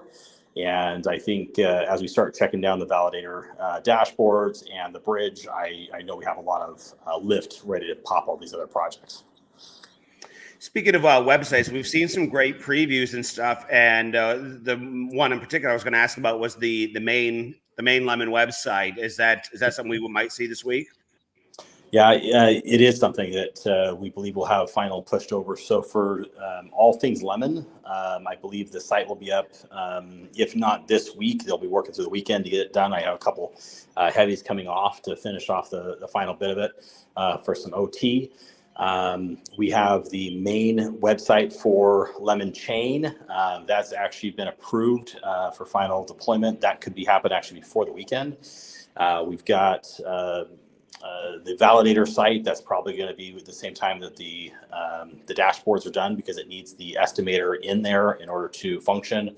S2: And I think as we start checking down the validator dashboards and the bridge, I know we have a lot of lift ready to pop all these other projects.
S1: Speaking of websites, we've seen some great previews and stuff, and the one in particular I was going to ask about was the main Lemon website. Is that something we might see this week?
S2: Yeah, it is something that we believe will have final pushed over. So for all things lemon, I believe the site will be up. If not this week, they'll be working through the weekend to get it done. I have a couple heavies coming off to finish off the final bit of it for some OT. We have the main website for Lemon Chain. That's actually been approved for final deployment. That could be happen actually before the weekend. We've got the validator site. That's probably going to be at the same time that the dashboards are done, because it needs the estimator in there in order to function.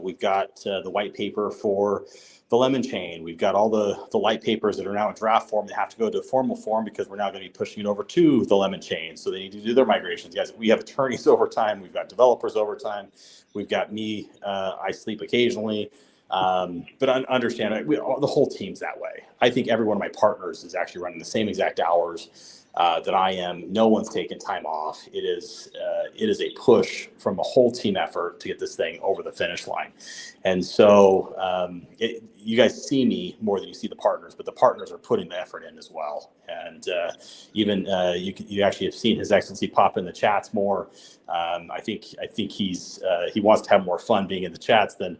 S2: We've got the white paper for the lemon chain. We've got all the light papers that are now in draft form. They have to go to formal form because we're now going to be pushing it over to the lemon chain. So they need to do their migrations. Guys, we have attorneys over time. We've got developers over time. We've got me. I sleep occasionally. But understand the whole team's that way. I think every one of my partners is actually running the same exact hours that I am. No one's taken time off. It is a push from a whole team effort to get this thing over the finish line. And so you guys see me more than you see the partners, but the partners are putting the effort in as well. And even you actually have seen His Excellency pop in the chats more. I think he wants to have more fun being in the chats than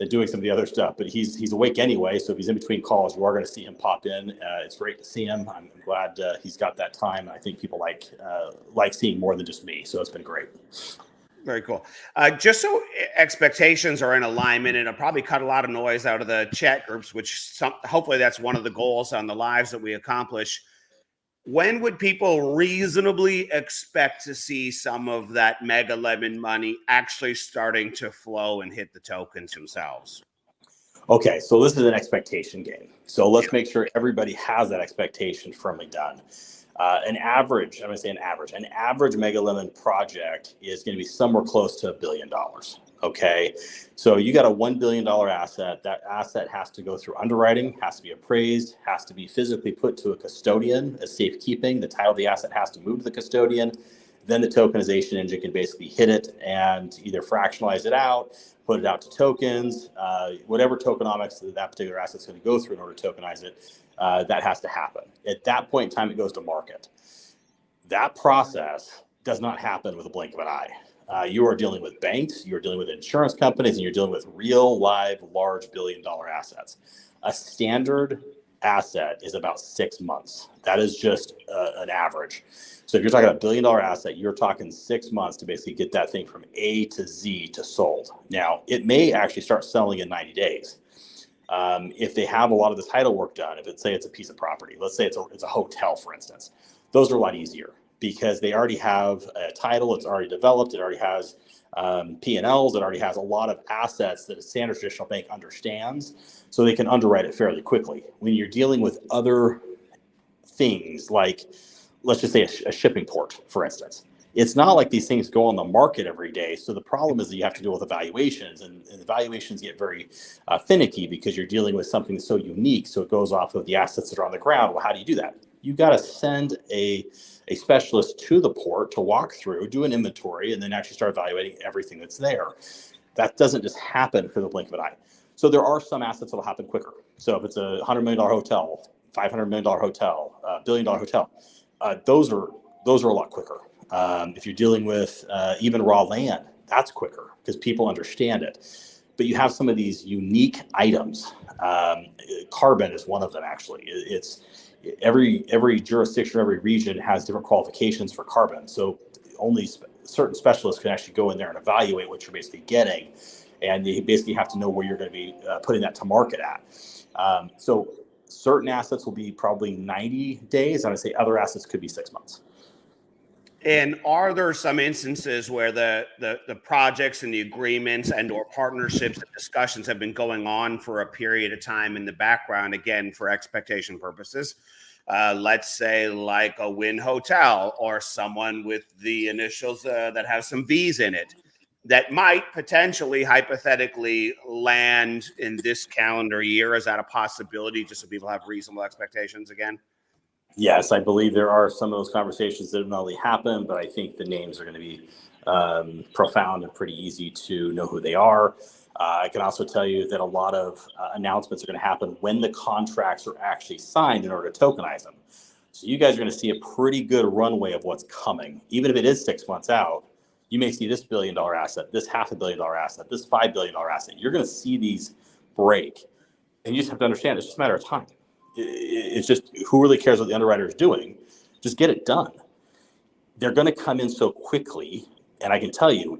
S2: doing some of the other stuff, but he's awake anyway. So if he's in between calls, you are going to see him pop in. It's great to see him. I'm glad he's got that time. I think people like seeing more than just me. So it's been great.
S1: Very cool. Just so expectations are in alignment, and it'll probably cut a lot of noise out of the chat groups, which hopefully that's one of the goals on the lives that we accomplish. When would people reasonably expect to see some of that Mega Lemon money actually starting to flow and hit the tokens themselves?
S2: Okay, so this is an expectation game. So let's make sure everybody has that expectation firmly done. I'm going to say an average Mega Lemon project is going to be somewhere close to $1 billion. Okay, so you got a $1 billion asset. That asset has to go through underwriting, has to be appraised, has to be physically put to a custodian as safekeeping. The title of the asset has to move to the custodian. Then the tokenization engine can basically hit it and either fractionalize it out, put it out to tokens, whatever tokenomics that particular asset's going to go through in order to tokenize it. That has to happen. At that point in time, it goes to market. That process does not happen with a blink of an eye. You are dealing with banks, you're dealing with insurance companies, and you're dealing with real, live, large billion-dollar assets. A standard asset is about 6 months. That is just an average. So if you're talking a $1 billion asset, you're talking 6 months to basically get that thing from A to Z to sold. Now, it may actually start selling in 90 days. If they have a lot of the title work done, if it's a piece of property, let's say it's a hotel, for instance, those are a lot easier because they already have a title, it's already developed, it already has P&Ls, it already has a lot of assets that a standard traditional bank understands, so they can underwrite it fairly quickly. When you're dealing with other things like, let's just say a shipping port, for instance, it's not like these things go on the market every day. So the problem is that you have to deal with evaluations, and the valuations get very finicky because you're dealing with something that's so unique. So it goes off of the assets that are on the ground. Well, how do you do that? You got to send a specialist to the port to walk through, do an inventory, and then actually start evaluating everything that's there. That doesn't just happen for the blink of an eye. So there are some assets that will happen quicker. So if it's a $100 million hotel, $500 million hotel, $1 billion hotel, those are a lot quicker. If you're dealing with even raw land, that's quicker because people understand it. But you have some of these unique items. Carbon is one of them, actually. It's every jurisdiction, every region has different qualifications for carbon. So only certain specialists can actually go in there and evaluate what you're basically getting. And you basically have to know where you're going to be putting that to market at. So certain assets will be probably 90 days. And I say other assets could be 6 months.
S1: And are there some instances where the projects and the agreements and or partnerships and discussions have been going on for a period of time in the background, again, for expectation purposes? Let's say like a Wynn Hotel or someone with the initials that have some V's in it that might potentially, hypothetically, land in this calendar year. Is that a possibility, just so people have reasonable expectations again?
S2: Yes, I believe there are some of those conversations that have not only happened, but I think the names are going to be profound and pretty easy to know who they are. I can also tell you that a lot of announcements are going to happen when the contracts are actually signed in order to tokenize them. So you guys are going to see a pretty good runway of what's coming. Even if it is 6 months out, you may see this $1 billion asset, this $500 million asset, this $5 billion asset. You're going to see these break. And you just have to understand it's just a matter of time. It's just who really cares what the underwriter is doing? Just get it done. They're going to come in so quickly. And I can tell you,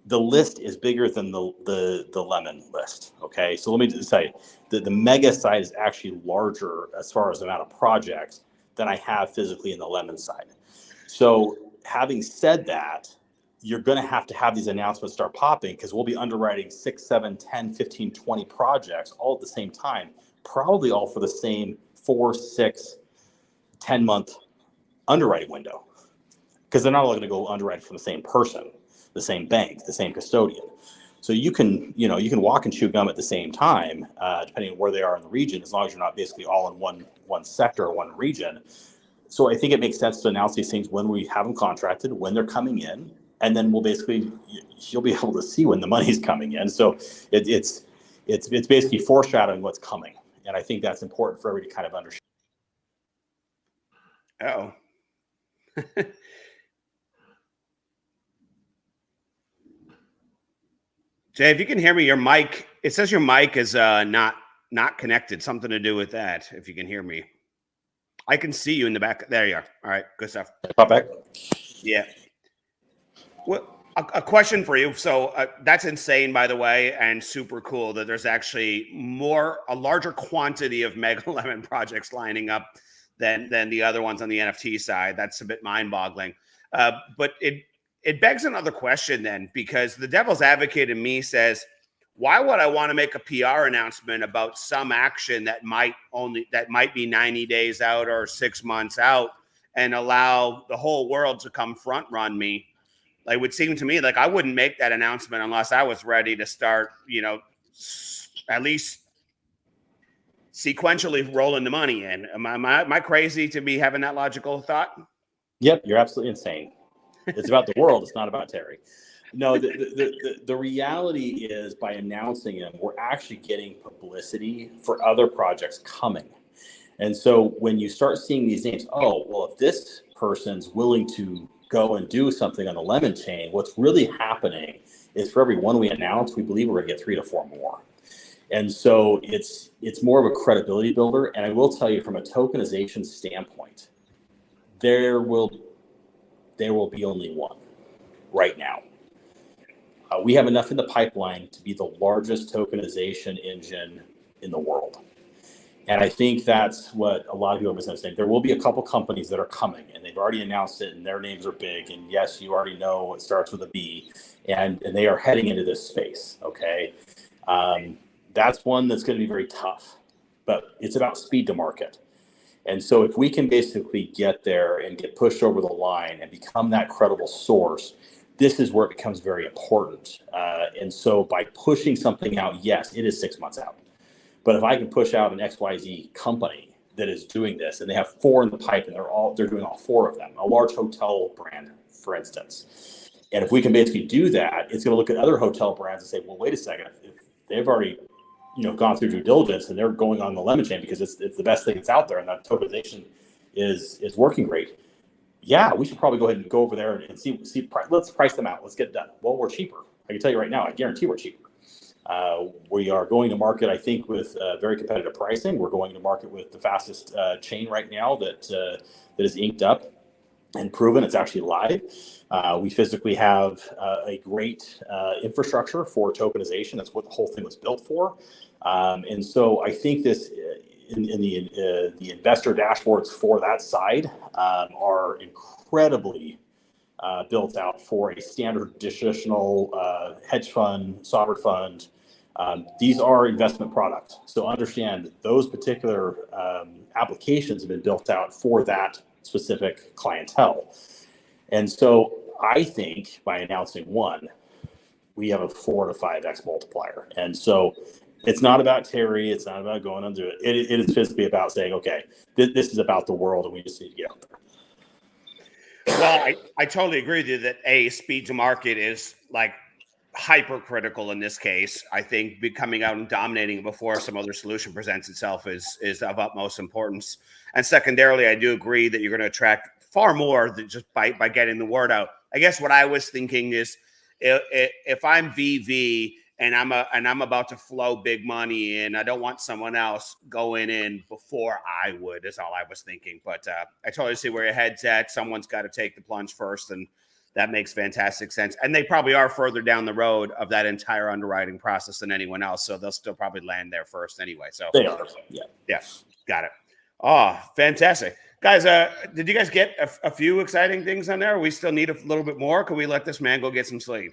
S2: the list is bigger than the lemon list. Okay. So let me just tell you, the mega side is actually larger as far as the amount of projects than I have physically in the lemon side. So having said that, you're going to have these announcements start popping because we'll be underwriting 6, 7, 10, 15, 20 projects all at the same time, probably all for the same 4, 6, 10-month underwriting window, because they're not all going to go underwrite from the same person, the same bank, the same custodian. So you can walk and chew gum at the same time, depending on where they are in the region, as long as you're not basically all in one sector or one region. So I think it makes sense to announce these things when we have them contracted, when they're coming in, and then you'll be able to see when the money's coming in. So it's basically foreshadowing what's coming, and I think that's important for everybody to kind of understand.
S1: Oh. Jay, if you can hear me, your mic, it says your mic is not connected. Something to do with that, if you can hear me. I can see you in the back. There you are. All right, good stuff.
S2: Pop back.
S1: Yeah. Well, a question for you. So that's insane, by the way, and super cool that there's actually a larger quantity of Mega Lemon projects lining up than the other ones on the NFT side. That's a bit mind-boggling. But it begs another question then, because the devil's advocate in me says, why would I want to make a PR announcement about some action that might be 90 days out or 6 months out and allow the whole world to come front run me? Like, it would seem to me like I wouldn't make that announcement unless I was ready to start, at least sequentially rolling the money in. Am I crazy to be having that logical thought?
S2: Yep, you're absolutely insane. It's about the world. It's not about Terry. No, the reality is, by announcing them, we're actually getting publicity for other projects coming. And so when you start seeing these names, oh, well, if this person's willing to go and do something on the lemon chain, what's really happening is for every one we announce, we believe we're going to get 3 to 4 more. And so it's more of a credibility builder. And I will tell you, from a tokenization standpoint, there will be only one right now. We have enough in the pipeline to be the largest tokenization engine in the world. And I think that's what a lot of people are misunderstanding. There will be a couple companies that are coming, and they've already announced it, and their names are big. And yes, you already know it starts with a B, and they are heading into this space, okay? That's one that's going to be very tough, but it's about speed to market. And so if we can basically get there and get pushed over the line and become that credible source, this is where it becomes very important. And so by pushing something out, yes, it is 6 months out. But if I can push out an XYZ company that is doing this, and they have 4 in the pipe, and they're doing all 4 of them, a large hotel brand, for instance. And if we can basically do that, it's going to look at other hotel brands and say, well, wait a second, if they've already gone through due diligence and they're going on the lemon chain because it's the best thing that's out there, and that tokenization is working great. Yeah, we should probably go ahead and go over there and see. Let's price them out. Let's get it done. Well, we're cheaper. I can tell you right now, I guarantee we're cheaper. We are going to market, I think, with very competitive pricing. We're going to market with the fastest chain right now that is inked up and proven. It's actually live. We physically have a great infrastructure for tokenization. That's what the whole thing was built for. And so I think this in the investor dashboards for that side are incredibly built out for a standard traditional hedge fund, sovereign fund. These are investment products. So understand those particular applications have been built out for that specific clientele. And so I think by announcing one, we have a 4 to 5x multiplier. And so it's not about Terry. It's not about going under it. It is physically about saying, okay, this is about the world, and we just need to get out there.
S1: Well, I totally agree with you that speed to market is like hypercritical in this case. I think coming out and dominating before some other solution presents itself is of utmost importance. And secondarily, I do agree that you're going to attract far more than just by getting the word out. I guess what I was thinking is if I'm VV and I'm about to flow big money in, I don't want someone else going in before I would, is all I was thinking. But I totally see where your head's at. Someone's got to take the plunge first, and that makes fantastic sense. And they probably are further down the road of that entire underwriting process than anyone else. So they'll still probably land there first anyway. So
S2: they are.
S1: Yeah. Got it. Oh, fantastic. Guys, did you guys get a few exciting things on there? We still need a little bit more. Can we let this man go get some sleep?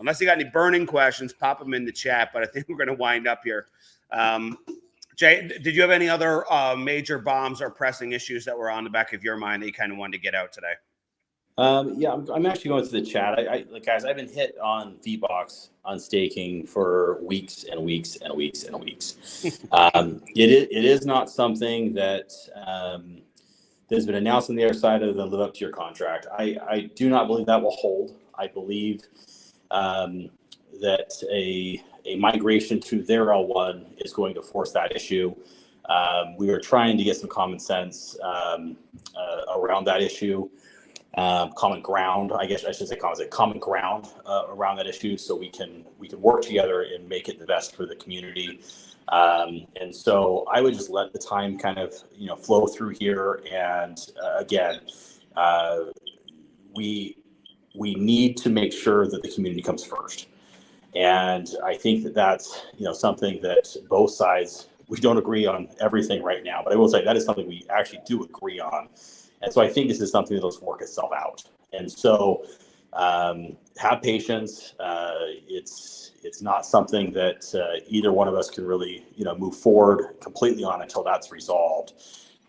S1: Unless you got any burning questions, pop them in the chat. But I think we're going to wind up here. Jay, did you have any other major bombs or pressing issues that were on the back of your mind that you kind of wanted to get out today?
S2: Yeah, I'm actually going through the chat. Guys, I've been hit on VBox on staking for weeks and weeks and weeks and weeks. It is not something that there's been announced on the other side other than live up to your contract. I do not believe that will hold. I believe that a migration to their L1 is going to force that issue. We are trying to get some common sense around that issue. Common ground, I guess I should say common ground around that issue, so we can work together and make it the best for the community. And so I would just let the time kind of flow through here. And again, we need to make sure that the community comes first. And I think that that's something that both sides, we don't agree on everything right now, but I will say that is something we actually do agree on. And so I think this is something that'll work itself out. And so have patience. It's not something that either one of us can really move forward completely on until that's resolved.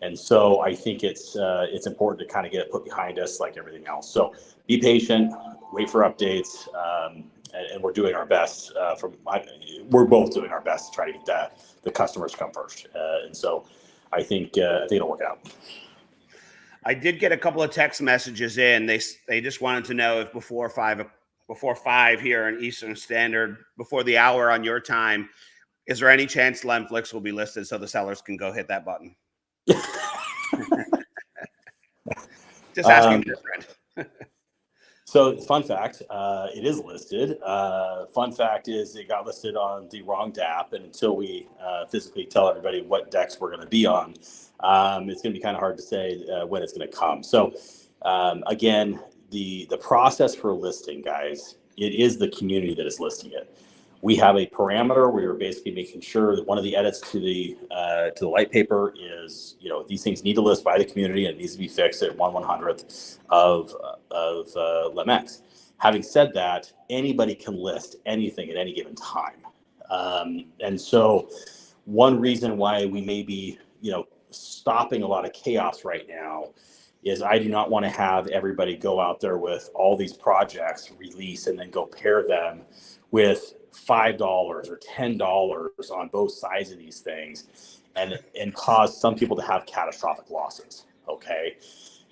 S2: And so I think it's important to kind of get it put behind us like everything else. So be patient, wait for updates, and we're doing our best. We're both doing our best to try to get the customers to come first. And so I think it'll work out.
S1: I did get a couple of text messages in. They just wanted to know if before five here in Eastern Standard, before the hour on your time, is there any chance lemflix will be listed so the sellers can go hit that button? Just asking your friend.
S2: So fun fact, it is listed. Fun fact is it got listed on the wrong DApp, and until we physically tell everybody what decks we're going to be on, it's going to be kind of hard to say when it's going to come. So again, the process for listing, guys, it is the community that is listing it. We have a parameter where we're basically making sure that one of the edits to the white paper is, these things need to list by the community and it needs to be fixed at 1/100th of LEMX. Having said that, anybody can list anything at any given time. And so one reason why we may be, stopping a lot of chaos right now is I do not want to have everybody go out there with all these projects release and then go pair them with $5 or $10 on both sides of these things and cause some people to have catastrophic losses. Okay.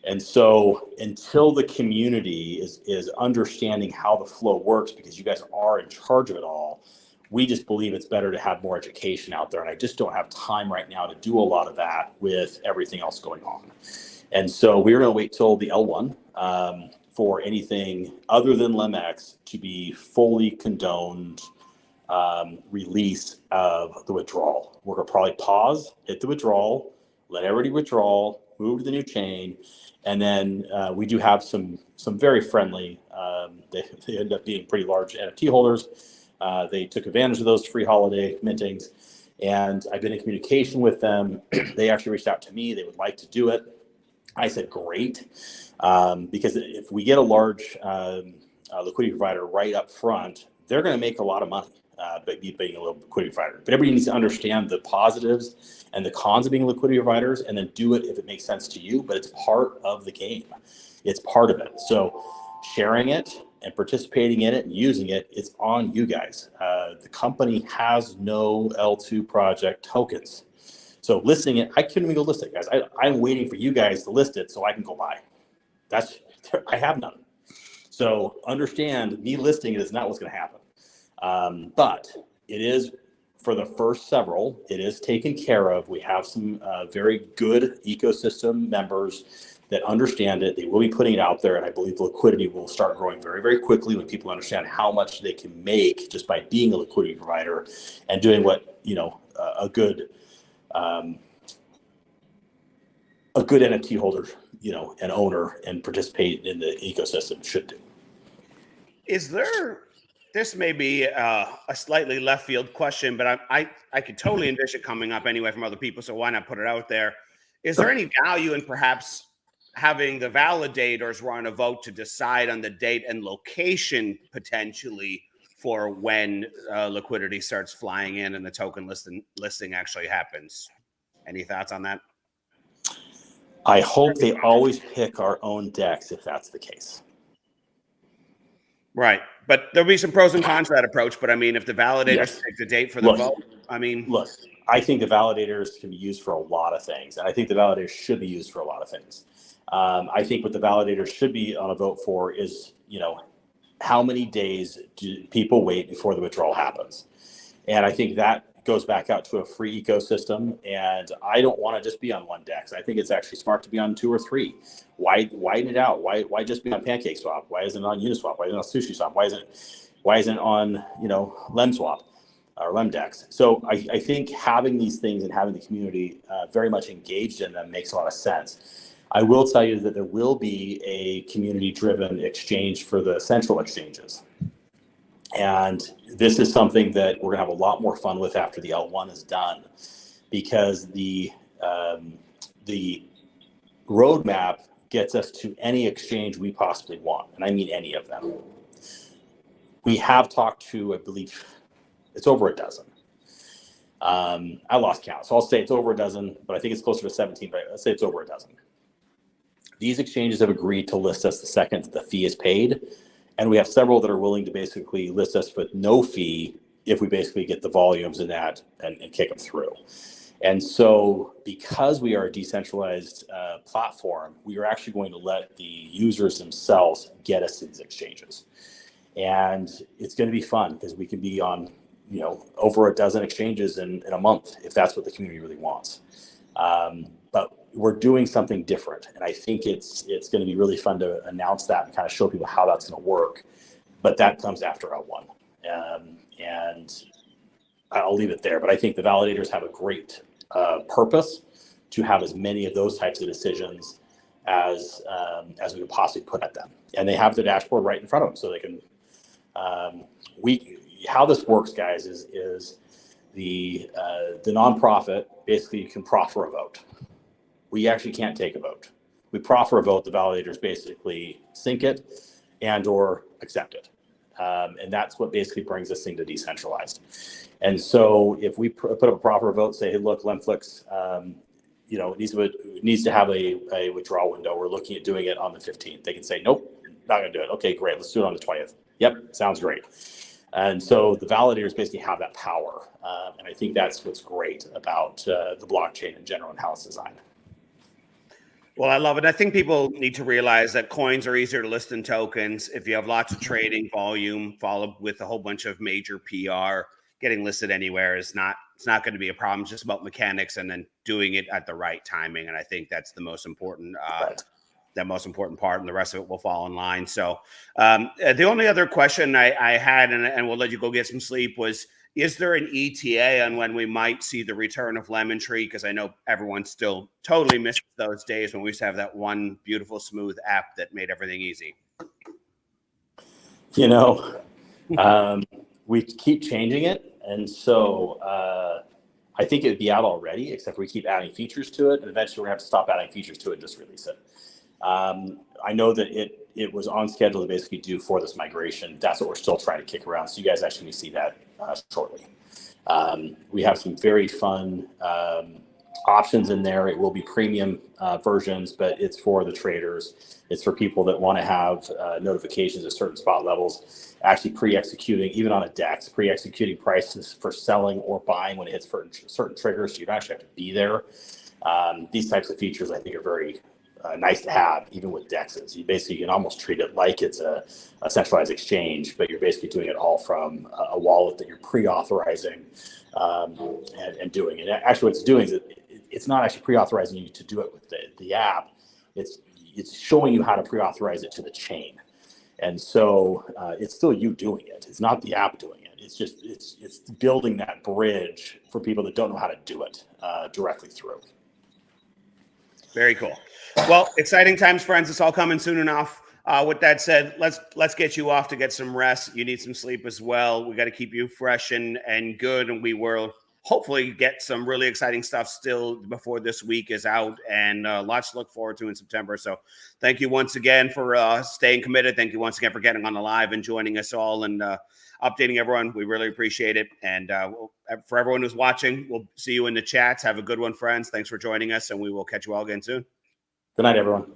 S2: And so until the community is understanding how the flow works, because you guys are in charge of it all, we just believe it's better to have more education out there. And I just don't have time right now to do a lot of that with everything else going on. And so we're going to wait till the L1 for anything other than LEMX to be fully condoned release of the withdrawal. We're going to probably pause, hit the withdrawal, let everybody withdraw, move to the new chain. And then we do have some very friendly, they end up being pretty large NFT holders. They took advantage of those free holiday mintings, and I've been in communication with them. They actually reached out to me. They would like to do it. I said, great, because if we get a large liquidity provider right up front, they're going to make a lot of money by being a little liquidity provider. But everybody needs to understand the positives and the cons of being liquidity providers, and then do it if it makes sense to you. But it's part of the game. It's part of it. So sharing it and participating in it and using it, it's on you guys. The company has no L2 project tokens. So listing it, I couldn't even go list it, guys. I'm waiting for you guys to list it so I can go buy. I have none. So understand, me listing it is not what's going to happen. But it is, for the first several, it is taken care of. We have some very good ecosystem members that understand it. They will be putting it out there, and I believe liquidity will start growing very, very quickly when people understand how much they can make just by being a liquidity provider and doing what, you know, a good NFT holder, you know, and owner and participate in the ecosystem should do.
S1: Is there, this may be a slightly left field question, but I could totally envision it coming up anyway from other people, so why not put it out there? Is there any value in perhaps having the validators run a vote to decide on the date and location potentially for when liquidity starts flying in and the token listing actually happens? Any thoughts on that?
S2: I hope they always pick our own DEX if that's the case.
S1: Right. But there'll be some pros and cons to that approach. But I mean, if the validators pick the date for the vote, I mean.
S2: Look, I think the validators can be used for a lot of things. And I think the validators should be used for a lot of things. I think what the validators should be on a vote for is, you know, how many days do people wait before the withdrawal happens? And I think that goes back out to a free ecosystem. And I don't want to just be on one DEX. I think it's actually smart to be on 2 or 3. Widen it out? Why just be on PancakeSwap? Why isn't it on Uniswap? Why isn't it on SushiSwap? Why isn't it on, you know, LemSwap or LemDex? So I think having these things and having the community very much engaged in them makes a lot of sense. I will tell you that there will be a community-driven exchange for the central exchanges. And this is something that we're gonna have a lot more fun with after the L1 is done, because the roadmap gets us to any exchange we possibly want, and I mean any of them. We have talked to, I believe, it's over a dozen. I lost count, so I'll say it's over a dozen, but I think it's closer to 17, but let's say it's over a dozen. These exchanges have agreed to list us the second the fee is paid. And we have several that are willing to basically list us with no fee if we basically get the volumes in that and kick them through. And so because we are a decentralized platform, we are actually going to let the users themselves get us to these exchanges. And it's going to be fun because we can be on, you know, over a dozen exchanges in a month if that's what the community really wants. But we're doing something different, and I think it's going to be really fun to announce that and kind of show people how that's going to work. But that comes after L1, and I'll leave it there. But I think the validators have a great purpose to have as many of those types of decisions as we could possibly put at them, and they have the dashboard right in front of them, so they can. How this works, guys, is the nonprofit basically can proffer a vote. We actually can't take a vote. We proffer a vote, the validators basically sync it and or accept it. And that's what basically brings this thing to decentralized. And so if we put up a proffer vote, say, hey, look, lemflix, you know, needs to have a withdrawal window. We're looking at doing it on the 15th. They can say, nope, not gonna do it. Okay, great, let's do it on the 20th. Yep, sounds great. And so the validators basically have that power. And I think that's what's great about the blockchain in general and how it's designed.
S1: Well, I love it. I think people need to realize that coins are easier to list than tokens. If you have lots of trading volume, followed with a whole bunch of major PR, getting listed anywhere it's not going to be a problem. It's just about mechanics and then doing it at the right timing. And I think that's the most important, that most important part, and the rest of it will fall in line. So the only other question I had, and we'll let you go get some sleep, was, is there an ETA on when we might see the return of Lemon Tree? Because I know everyone still totally misses those days when we used to have that one beautiful, smooth app that made everything easy.
S2: You know, we keep changing it. And so I think it would be out already, except we keep adding features to it. And eventually we're going to have to stop adding features to it and just release it. I know that it was on schedule to basically do for this migration. That's what we're still trying to kick around. So you guys actually see that shortly. We have some very fun options in there. It will be premium versions, but it's for the traders. It's for people that want to have notifications at certain spot levels, actually pre-executing, even on a DEX, pre-executing prices for selling or buying when it hits for certain triggers. So you don't actually have to be there. These types of features, I think, are very nice to have, even with DEXs. You basically can almost treat it like it's a centralized exchange, but you're basically doing it all from a wallet that you're pre-authorizing and doing. And actually, what it's doing is it's not actually pre-authorizing you to do it with the app. It's showing you how to pre-authorize it to the chain. And so it's still you doing it. It's not the app doing it. It's just it's building that bridge for people that don't know how to do it directly through.
S1: Very cool. Well, exciting times, friends. It's all coming soon enough. With that said, let's get you off to get some rest. You need some sleep as well. We got to keep you fresh and good, and we will hopefully get some really exciting stuff still before this week is out, and lots to look forward to in September. So thank you once again for staying committed. Thank you once again for getting on the live and joining us all and updating everyone. We really appreciate it. And for everyone who's watching, we'll see you in the chats. Have a good one, friends. Thanks for joining us, and we will catch you all again soon.
S2: Good night, everyone.